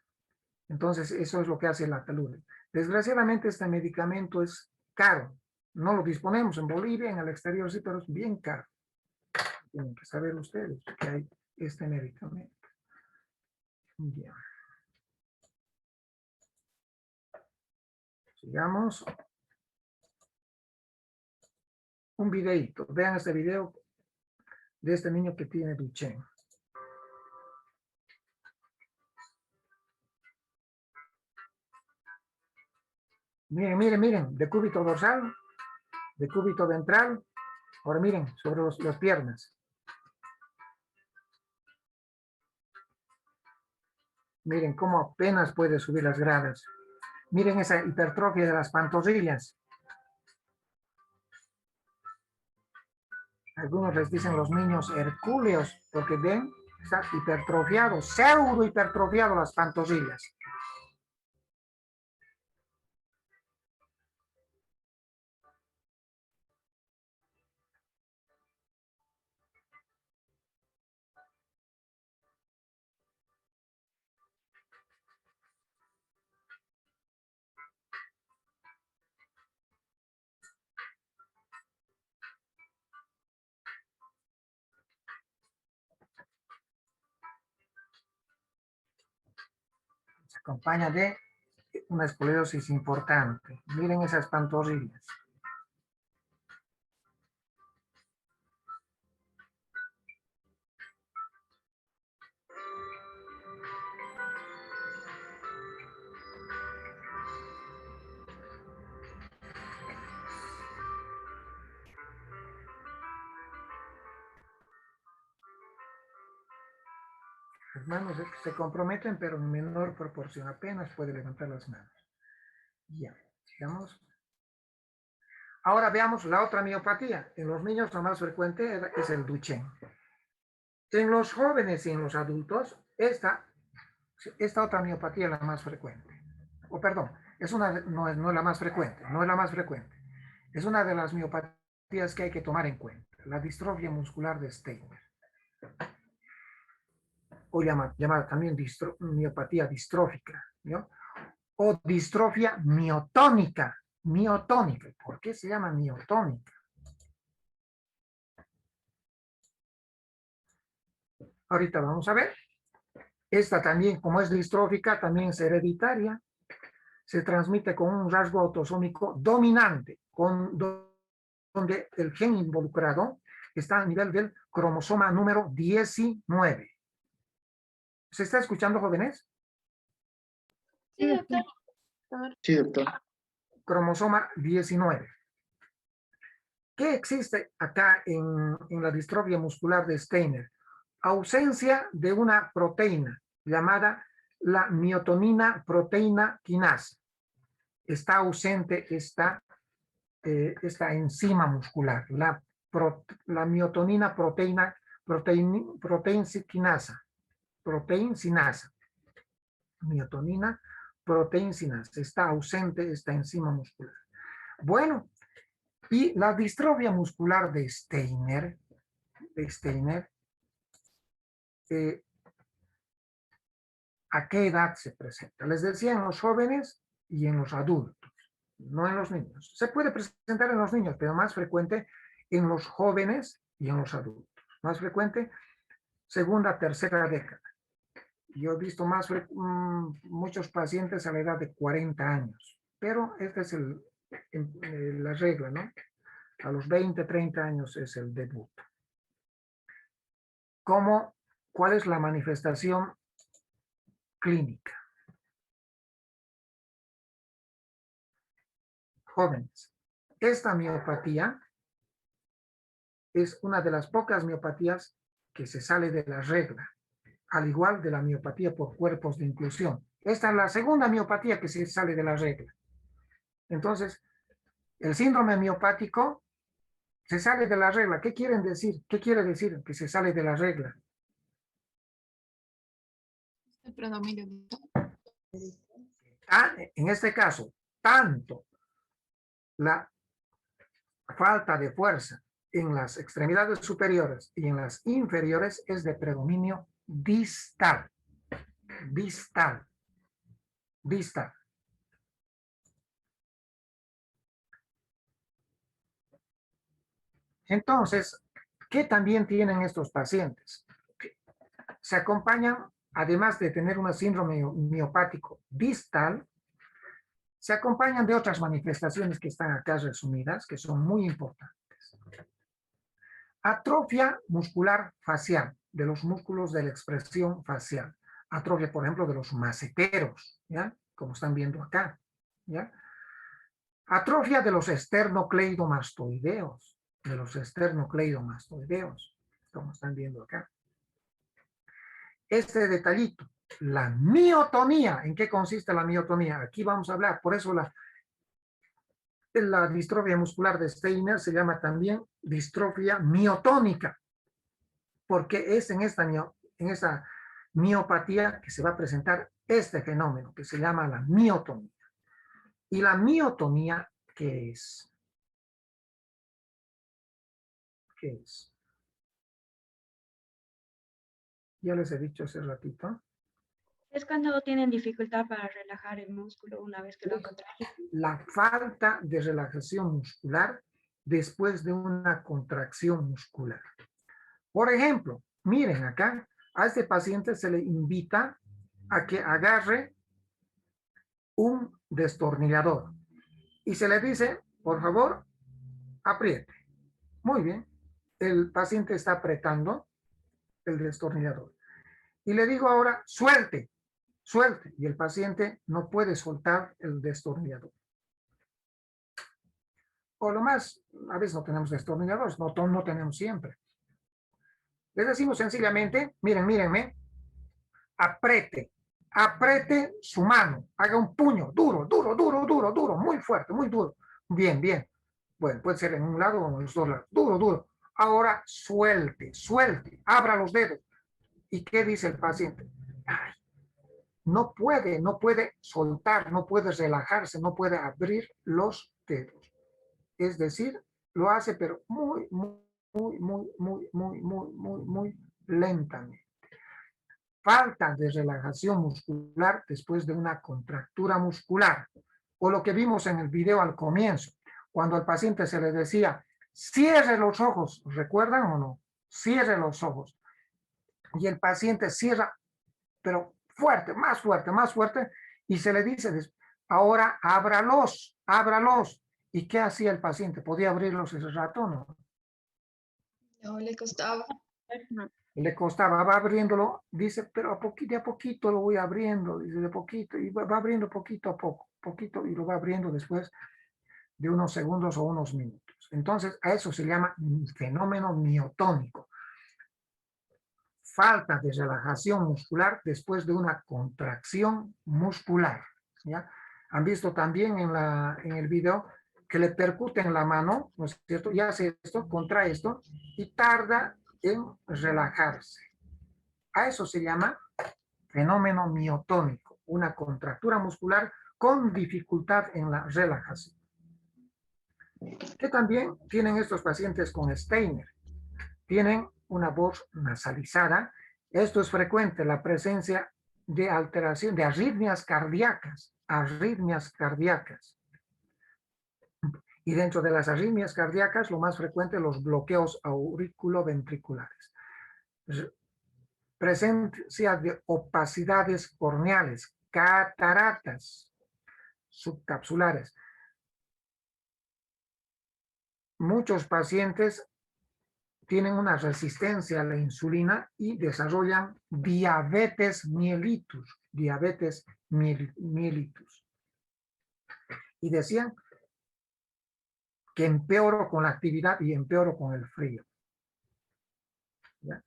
Entonces, eso es lo que hace el ataluren. Desgraciadamente, este medicamento es caro. No lo disponemos en Bolivia, en el exterior sí, pero es bien caro. Tienen que saber ustedes que hay este medicamento. Bien. Sigamos. Un videito. Vean este video de este niño que tiene Duchenne. Miren. Decúbito dorsal, decúbito ventral. Ahora miren, sobre las piernas. Miren cómo apenas puede subir las gradas. Miren esa hipertrofia de las pantorrillas. Algunos les dicen los niños hercúleos, porque ven, está hipertrofiado, pseudo hipertrofiado las pantorrillas. Se acompaña de una escoliosis importante. Miren esas pantorrillas. Las manos se comprometen, pero en menor proporción. Apenas puede levantar las manos. Ya, sigamos. Ahora veamos la otra miopatía. En los niños la más frecuente es el Duchenne. En los jóvenes y en los adultos, esta otra miopatía es la más frecuente. No es la más frecuente, no es la más frecuente. Es una de las miopatías que hay que tomar en cuenta. La distrofia muscular de Steiner. O llamada también miopatía distrófica, ¿no? O distrofia miotónica. Miotónica. ¿Por qué se llama miotónica? Ahorita vamos a ver. Esta también, como es distrófica, también es hereditaria. Se transmite con un rasgo autosómico dominante, donde el gen involucrado está a nivel del cromosoma número 19. ¿Se está escuchando, jóvenes? Sí, doctor. Sí, doctor. cromosoma 19. ¿Qué existe acá en la distrofia muscular de Steiner? Ausencia de una proteína llamada la miotonina proteína quinasa. Está ausente esta enzima muscular, la miotonina proteína proteinsinasa. Miotonina proteinsinasa. Está ausente esta enzima muscular. Bueno, y la distrofia muscular de Steiner, ¿a qué edad se presenta? Les decía, en los jóvenes y en los adultos, no en los niños. Se puede presentar en los niños, pero más frecuente en los jóvenes y en los adultos. Más frecuente, segunda, tercera década. Yo he visto muchos pacientes a la edad de 40 años, pero esta es la regla, ¿no? A los 20, 30 años es el debut. ¿Cuál es la manifestación clínica? Jóvenes, esta miopatía es una de las pocas miopatías que se sale de la regla, al igual de la miopatía por cuerpos de inclusión. Esta es la segunda miopatía que se sale de la regla. Entonces, el síndrome miopático se sale de la regla. ¿Qué quieren decir? ¿Qué quiere decir que se sale de la regla? El predominio. En este caso, tanto la falta de fuerza en las extremidades superiores y en las inferiores es de predominio distal. Distal. Entonces, ¿qué también tienen estos pacientes? Se acompañan, además de tener un síndrome miopático distal, se acompañan de otras manifestaciones que están acá resumidas, que son muy importantes. Atrofia muscular facial, de los músculos de la expresión facial. Atrofia, por ejemplo, de los maceteros, ¿ya? Como están viendo acá, ¿ya? Atrofia de los esternocleidomastoideos, como están viendo acá. Este detallito, la miotonía. ¿En qué consiste la miotonía? Aquí vamos a hablar, por eso la distrofia muscular de Steiner se llama también distrofia miotónica, porque es en esta miopatía que se va a presentar este fenómeno que se llama la miotonía. ¿Y la miotonía qué es? ¿Qué es? Ya les he dicho hace ratito. Es cuando tienen dificultad para relajar el músculo una vez que lo contraen. La falta de relajación muscular después de una contracción muscular. Por ejemplo, miren acá, a este paciente se le invita a que agarre un destornillador y se le dice, por favor, apriete. Muy bien, el paciente está apretando el destornillador. Y le digo ahora, suelte, y el paciente no puede soltar el destornillador. O lo más, a veces no tenemos destornilladores, no tenemos siempre. Les decimos sencillamente, mírenme, apriete su mano, haga un puño duro, muy fuerte, muy duro. Bien. Bueno, puede ser en un lado o en los dos lados, duro. Ahora suelte, abra los dedos. ¿Y qué dice el paciente? Ay, no puede soltar, no puede relajarse, no puede abrir los dedos. Es decir, lo hace pero muy lentamente. Falta de relajación muscular después de una contractura muscular. O lo que vimos en el video al comienzo, cuando al paciente se le decía, cierre los ojos, ¿recuerdan o no? Cierre los ojos. Y el paciente cierra, pero fuerte, más fuerte, y se le dice, ahora ábralos. ¿Y qué hacía el paciente? ¿Podía abrirlos ese rato o no? No, le costaba. Le costaba, va abriéndolo, dice, pero de a poquito lo voy abriendo, dice, de poquito, y va abriendo poquito a poco, y lo va abriendo después de unos segundos o unos minutos. Entonces, a eso se llama fenómeno miotónico. Falta de relajación muscular después de una contracción muscular. ¿Ya? Han visto también en el video que le percuten la mano, ¿no es cierto? Y hace esto, contrae esto y tarda en relajarse. A eso se llama fenómeno miotónico, una contractura muscular con dificultad en la relajación. Que también tienen estos pacientes con Steiner. Tienen una voz nasalizada. Esto es frecuente, la presencia de alteración, de arritmias cardíacas. Arritmias cardíacas. Y dentro de las arritmias cardíacas, lo más frecuente, los bloqueos auriculoventriculares. Presencia de opacidades corneales, cataratas subcapsulares. Muchos pacientes tienen una resistencia a la insulina y desarrollan diabetes mellitus. Diabetes mellitus. Y decían que empeoro con la actividad y empeoro con el frío. ¿Ya?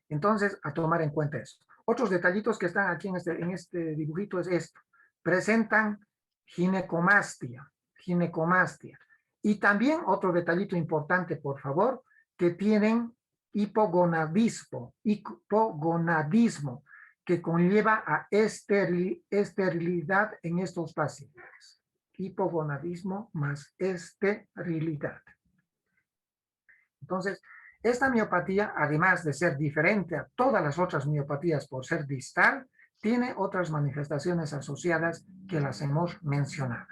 Entonces, a tomar en cuenta eso. Otros detallitos que están aquí en este dibujito es esto. Presentan ginecomastia. Ginecomastia. Y también otro detallito importante, por favor, que tienen hipogonadismo, que conlleva a esterilidad en estos pacientes. Hipogonadismo más esterilidad. Entonces, esta miopatía, además de ser diferente a todas las otras miopatías por ser distal, tiene otras manifestaciones asociadas que las hemos mencionado.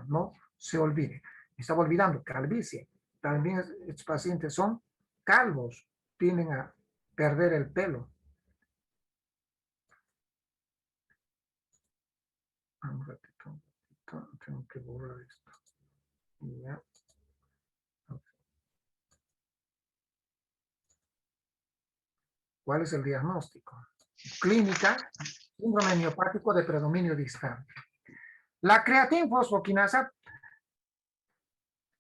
No se olvide. Estaba olvidando, calvicie. También estos pacientes son calvos, tienden a perder el pelo. Un ratito, tengo que borrar esto. Ya. ¿Cuál es el diagnóstico? Clínica, síndrome miopático de predominio distal. La creatinfosfoquinasa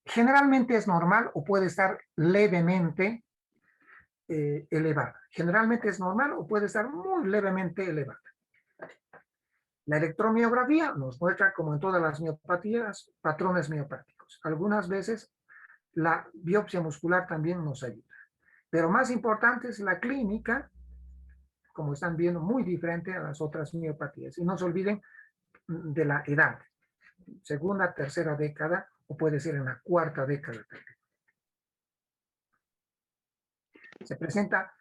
generalmente es normal o puede estar levemente elevada. Generalmente es normal o puede estar muy levemente elevada. La electromiografía nos muestra, como en todas las miopatías, patrones miopáticos. Algunas veces la biopsia muscular también nos ayuda. Pero más importante es la clínica, como están viendo, muy diferente a las otras miopatías. Y no se olviden de la edad. Segunda, tercera década, o puede ser en la cuarta década también. Se presenta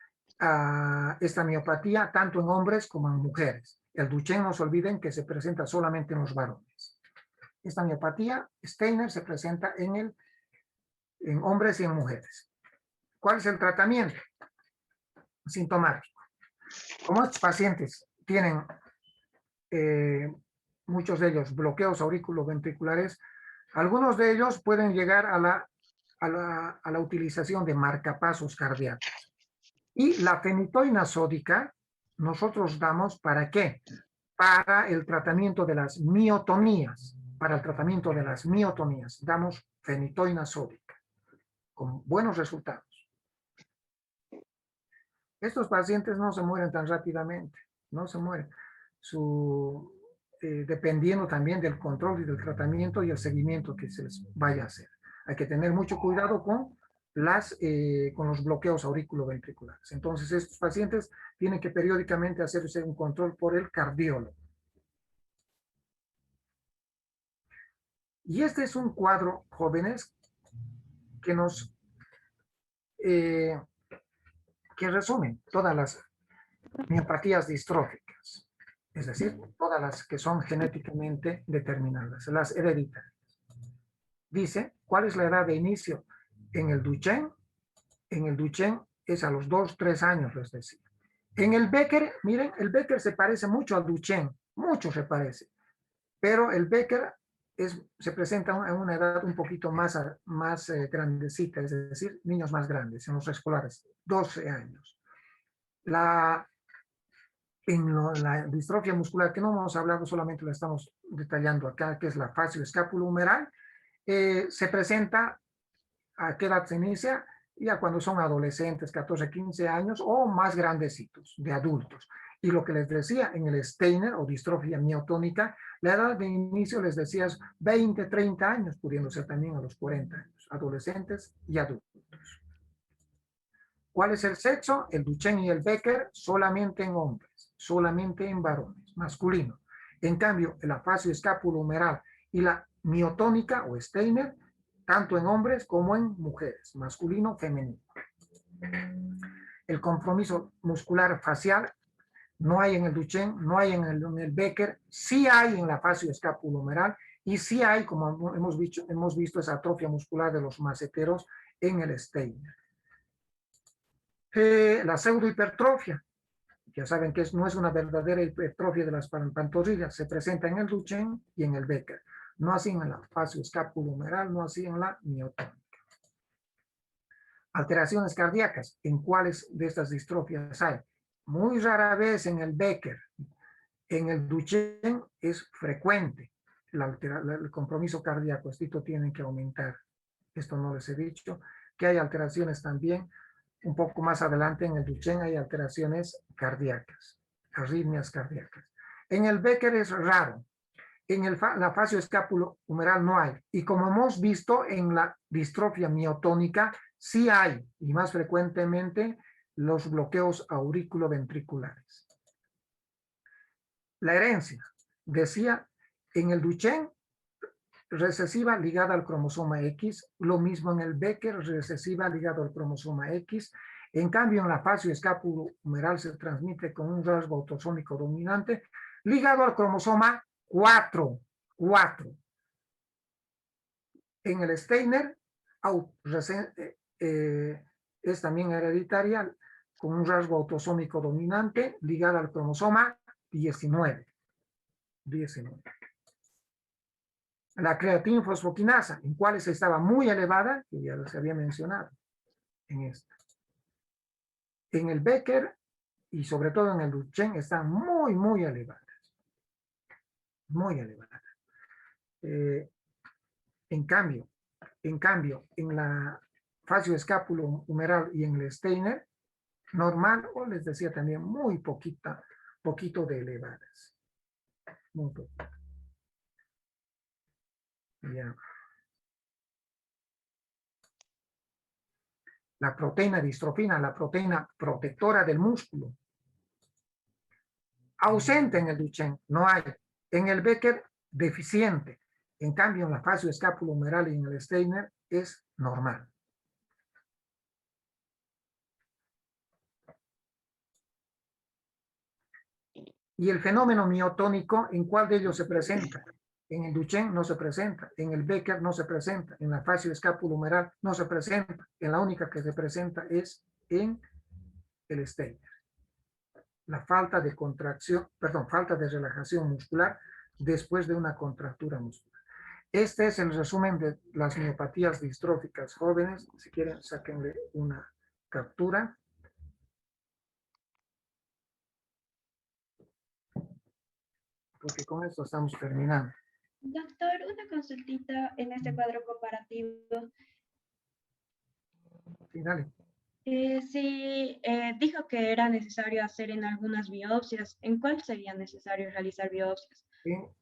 esta miopatía tanto en hombres como en mujeres. El Duchenne, no se olviden que se presenta solamente en los varones. Esta miopatía, Steiner, se presenta en hombres y en mujeres. ¿Cuál es el tratamiento? Sintomático. Como estos pacientes tienen, muchos de ellos, bloqueos auriculoventriculares, algunos de ellos pueden llegar a la utilización de marcapasos cardíacos. Y la fenitoína sódica nosotros damos ¿para qué? Para el tratamiento de las miotonías. Para el tratamiento de las miotonías damos fenitoína sódica con buenos resultados. Estos pacientes no se mueren tan rápidamente, no se mueren. Dependiendo también del control y del tratamiento y el seguimiento que se les vaya a hacer. Hay que tener mucho cuidado con los bloqueos auriculoventriculares. Entonces, estos pacientes tienen que periódicamente hacerse un control por el cardiólogo. Y este es un cuadro, jóvenes, que nos que resume todas las miopatías distróficas, es decir, todas las que son genéticamente determinadas, las hereditarias. Dice, ¿cuál es la edad de inicio en el Duchenne? En el Duchenne es a los 2-3 años, les decía. En el Becker, miren, el Becker se parece mucho al Duchenne, mucho se parece, pero el Becker se presenta en una edad un poquito más grandecita, es decir, niños más grandes, en los escolares, 12 años. La la distrofia muscular, que no hemos hablado, solamente la estamos detallando acá, que es la facio-escapulohumeral, se presenta, ¿a qué edad se inicia? Ya cuando son adolescentes, 14, 15 años o más grandecitos, de adultos. Y lo que les decía, en el Steiner o distrofia miotónica, la edad de inicio les decía es 20, 30 años, pudiendo ser también a los 40 años, adolescentes y adultos. ¿Cuál es el sexo? El Duchenne y el Becker solamente en hombres, solamente en varones, masculino. En cambio, el afasia escapulohumeral y la miotónica o Steiner, tanto en hombres como en mujeres, masculino, femenino. El compromiso muscular facial no hay en el Duchenne, no hay en el Becker, sí hay en la afasia escapulohumeral y sí hay, como hemos visto esa atrofia muscular de los maceteros en el Steiner. La pseudohipertrofia, ya saben que no es una verdadera hipertrofia de las pantorrillas, se presenta en el Duchenne y en el Becker, no así en la fascio escapulohumeral, no así en la miotónica. Alteraciones cardíacas, ¿en cuáles de estas distrofias hay? Muy rara vez en el Becker. En el Duchenne es frecuente el compromiso cardíaco. Esto tienen que aumentar. Esto no les he dicho. Que hay alteraciones también. Un poco más adelante en el Duchenne hay alteraciones cardíacas, arritmias cardíacas. En el Becker es raro. En la fascio escapulohumeral no hay. Y como hemos visto en la distrofia miotónica, sí hay, y más frecuentemente, los bloqueos auriculoventriculares. La herencia, decía, en el Duchenne, recesiva ligada al cromosoma X, lo mismo en el Becker, recesiva ligada al cromosoma X. En cambio, en la fascio escapulohumeral se transmite con un rasgo autosómico dominante ligado al cromosoma 4. En el Steiner es también hereditaria con un rasgo autosómico dominante ligado al cromosoma 19. La creatinfosfoquinasa, en cuáles estaba muy elevada, que ya se había mencionado en esta. En el Becker y sobre todo en el Duchenne están muy elevadas. Muy elevadas. En cambio, en la fascio escapulohumeral y en el Steiner, normal, o les decía también muy poquito de elevadas. Muy poquito. Ya. La proteína distrofina, la proteína protectora del músculo. Ausente en el Duchenne, no hay. En el Becker, deficiente. En cambio, en la fascio escapulohumeral y en el Steiner es normal. Y el fenómeno miotónico, ¿en cuál de ellos se presenta? En el Duchenne no se presenta, en el Becker no se presenta, en la fascio escapulohumeral no se presenta. En la única que se presenta es en el Steiner. La falta de contracción, perdón, falta de relajación muscular después de una contractura muscular. Este es el resumen de las miopatías distróficas jóvenes. Si quieren, sáquenle una captura. Porque con esto estamos terminando. Doctor, una consultita en este cuadro comparativo. Sí, dale. Sí, dijo que era necesario hacer en algunas biopsias. ¿En cuál sería necesario realizar biopsias?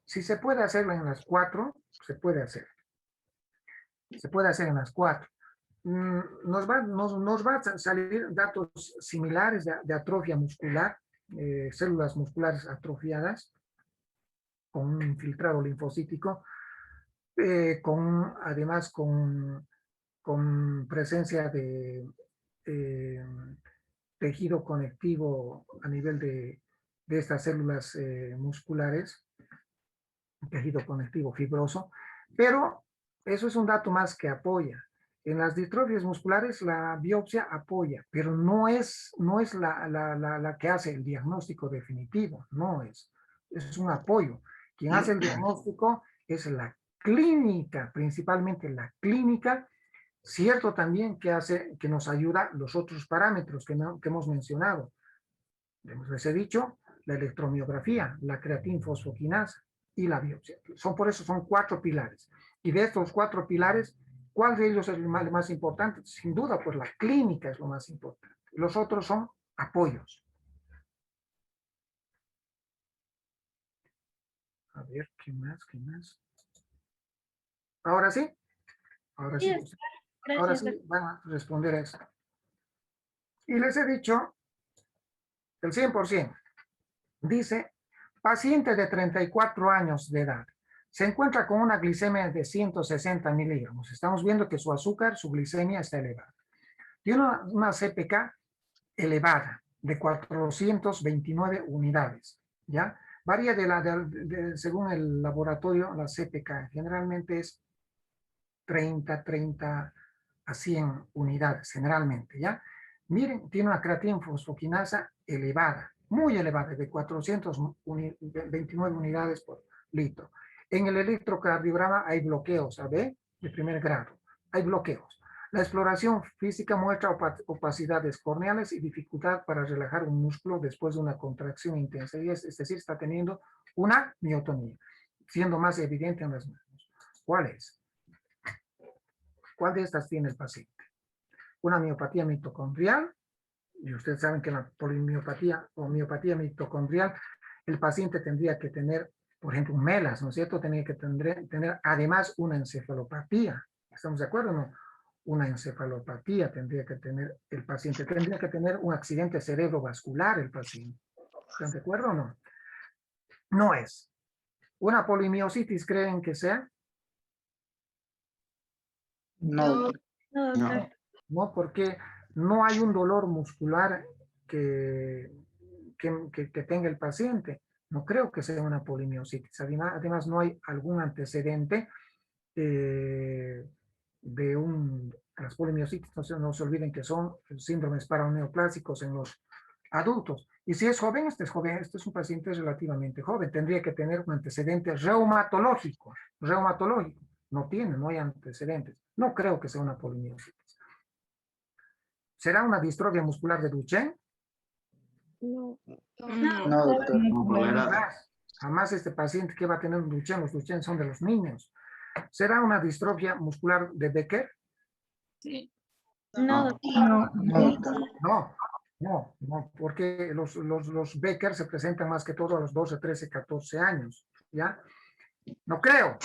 Si se puede hacerlo en las 4, se puede hacer. Se puede hacer en las 4. Nos va a salir datos similares de atrofia muscular, células musculares atrofiadas, con un infiltrado linfocítico, además con presencia de tejido conectivo a nivel de estas células musculares, tejido conectivo fibroso, pero eso es un dato más que apoya. En las distrofias musculares la biopsia apoya, pero no es la que hace el diagnóstico definitivo, no es. Es un apoyo. Quien hace el diagnóstico es la clínica, principalmente la clínica. Cierto también que nos ayuda los otros parámetros que hemos mencionado. Les he dicho, la electromiografía, la creatinfosfoquinasa y la biopsia. Por eso son 4 pilares. Y de estos 4 pilares, ¿cuál de ellos es el más importante? Sin duda, pues la clínica es lo más importante. Los otros son apoyos. A ver, ¿qué más? ¿Qué más? Ahora sí. Ahora sí. Sí, Ahora gracias. sí van a responder a eso. Y les he dicho el 100%. Dice, paciente de 34 años de edad. Se encuentra con una glicemia de 160 miligramos. Estamos viendo que su azúcar, su glicemia está elevada. Tiene una CPK elevada de 429 unidades. ¿Ya? Varía según el laboratorio, la CPK. Generalmente es 30 a 100 unidades, generalmente. ¿Ya? Miren, tiene una creatinfosfoquinasa elevada, muy elevada, de 429 unidades por litro. En el electrocardiograma hay bloqueos, ¿sabe? De primer grado. Hay bloqueos. La exploración física muestra opacidades corneales y dificultad para relajar un músculo después de una contracción intensa. Es decir, está teniendo una miotonía, siendo más evidente en las manos. ¿Cuál es? ¿Cuál de estas tiene el paciente? Una miopatía mitocondrial, y ustedes saben que la polimiopatía o miopatía mitocondrial, el paciente tendría que tener, por ejemplo, un MELAS, ¿no es cierto? Tendría que tener además una encefalopatía. ¿Estamos de acuerdo o no? Una encefalopatía tendría que tener el paciente. Tendría que tener un accidente cerebrovascular el paciente. ¿Están de acuerdo o no? No es. ¿Una polimiositis creen que sea? No. No, doctor. No, porque no hay un dolor muscular que tenga el paciente. No creo que sea una polimiositis. Además no hay algún antecedente de las polimiositis. No se olviden que son síndromes paraneoplásicos en los adultos. Y si es joven, este es un paciente relativamente joven. Tendría que tener un antecedente reumatológico. No tiene, no hay antecedentes. No creo que sea una polimiositis. ¿Será una distrofia muscular de Duchenne? No, No, doctor. Jamás este paciente que va a tener un Duchenne, los Duchenne son de los niños. ¿Será una distrofia muscular de Becker? Sí. no, doctor. No, porque los Becker se presentan más que todo a los 12, 13, 14 años, ¿ya? No creo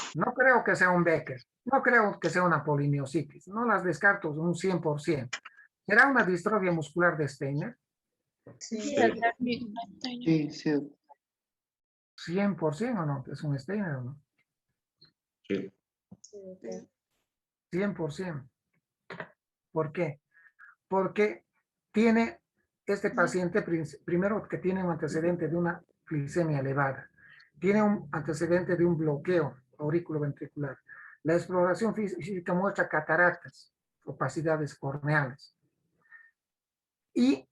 que sea un Becker, no creo que sea una polimiositis, no las descarto un 100%. ¿Será una distrofia muscular de Steiner? Sí, doctor. Sí, sí. 100% o no, es un Steiner o no. Sí. 100%. ¿Por qué? Porque tiene este paciente, primero que tiene un antecedente de una glicemia elevada, tiene un antecedente de un bloqueo auriculoventricular. La exploración física muestra cataratas, opacidades corneales. Y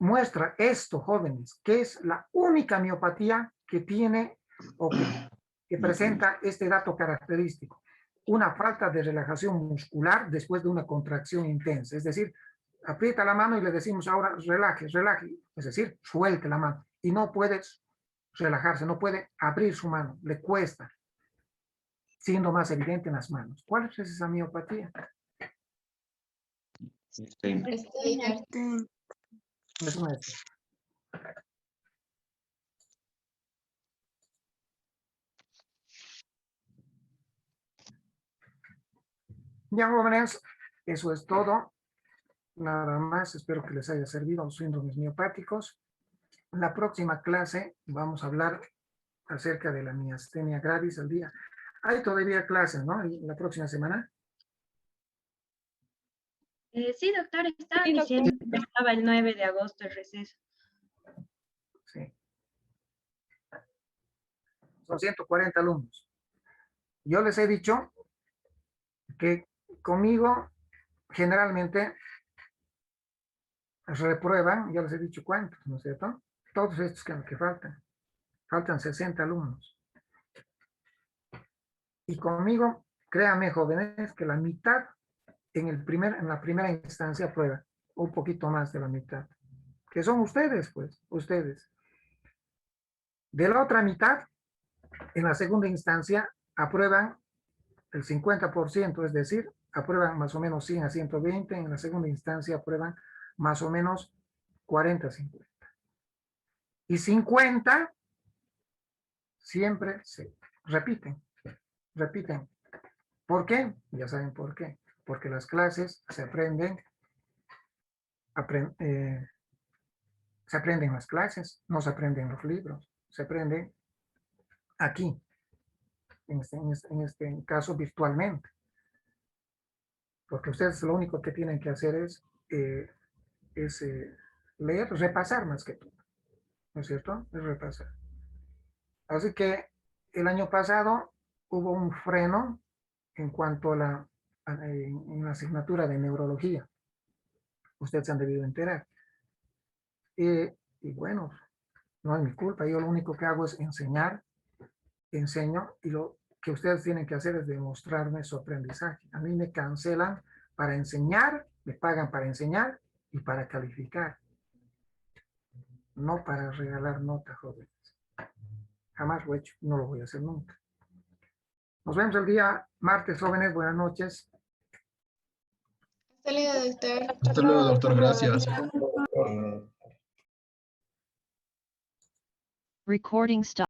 muestra esto, jóvenes, que es la única miopatía que tiene o que presenta este dato característico. Una falta de relajación muscular después de una contracción intensa. Es decir, aprieta la mano y le decimos ahora relaje. Es decir, suelte la mano. Y no puede relajarse, no puede abrir su mano. Le cuesta, siendo más evidente en las manos. ¿Cuál es esa miopatía? Steiner. Es una Ya, jóvenes, eso es todo. Nada más, espero que les haya servido los síndromes miopáticos. En la próxima clase vamos a hablar acerca de la miastenia gravis al día. Hay todavía clases, ¿no? La próxima semana. Sí, doctor, estaban diciendo que estaba el 9 de agosto el receso. Sí. Son 140 alumnos. Yo les he dicho que conmigo generalmente reprueban, ya les he dicho cuántos, ¿no es cierto? Todos estos que faltan. Faltan 60 alumnos. Y conmigo, créanme, jóvenes, que la mitad en la primera instancia prueba, un poquito más de la mitad. Que son ustedes, pues, ustedes. De la otra mitad, en la segunda instancia, aprueban el 50%, es decir, aprueban más o menos 100 a 120, en la segunda instancia aprueban más o menos 40 a 50. Y 50 siempre se repiten. ¿Por qué? Ya saben por qué. Porque las clases se aprenden las clases, no se aprenden los libros, se aprenden aquí, en este caso virtualmente. Porque ustedes lo único que tienen que hacer es leer, repasar más que todo, ¿no es cierto? Es repasar. Así que el año pasado hubo un freno en cuanto a en la asignatura de neurología. Ustedes se han debido enterar. Y bueno, no es mi culpa, yo lo único que hago es enseño, y lo que ustedes tienen que hacer es demostrarme su aprendizaje. A mí me cancelan para enseñar, me pagan para enseñar y para calificar, no para regalar notas, jóvenes. Jamás lo he hecho, no lo voy a hacer nunca. Nos vemos el día martes, jóvenes, buenas noches. Hasta luego, doctor. Hasta luego, doctor. Gracias. Eh, Recording stop.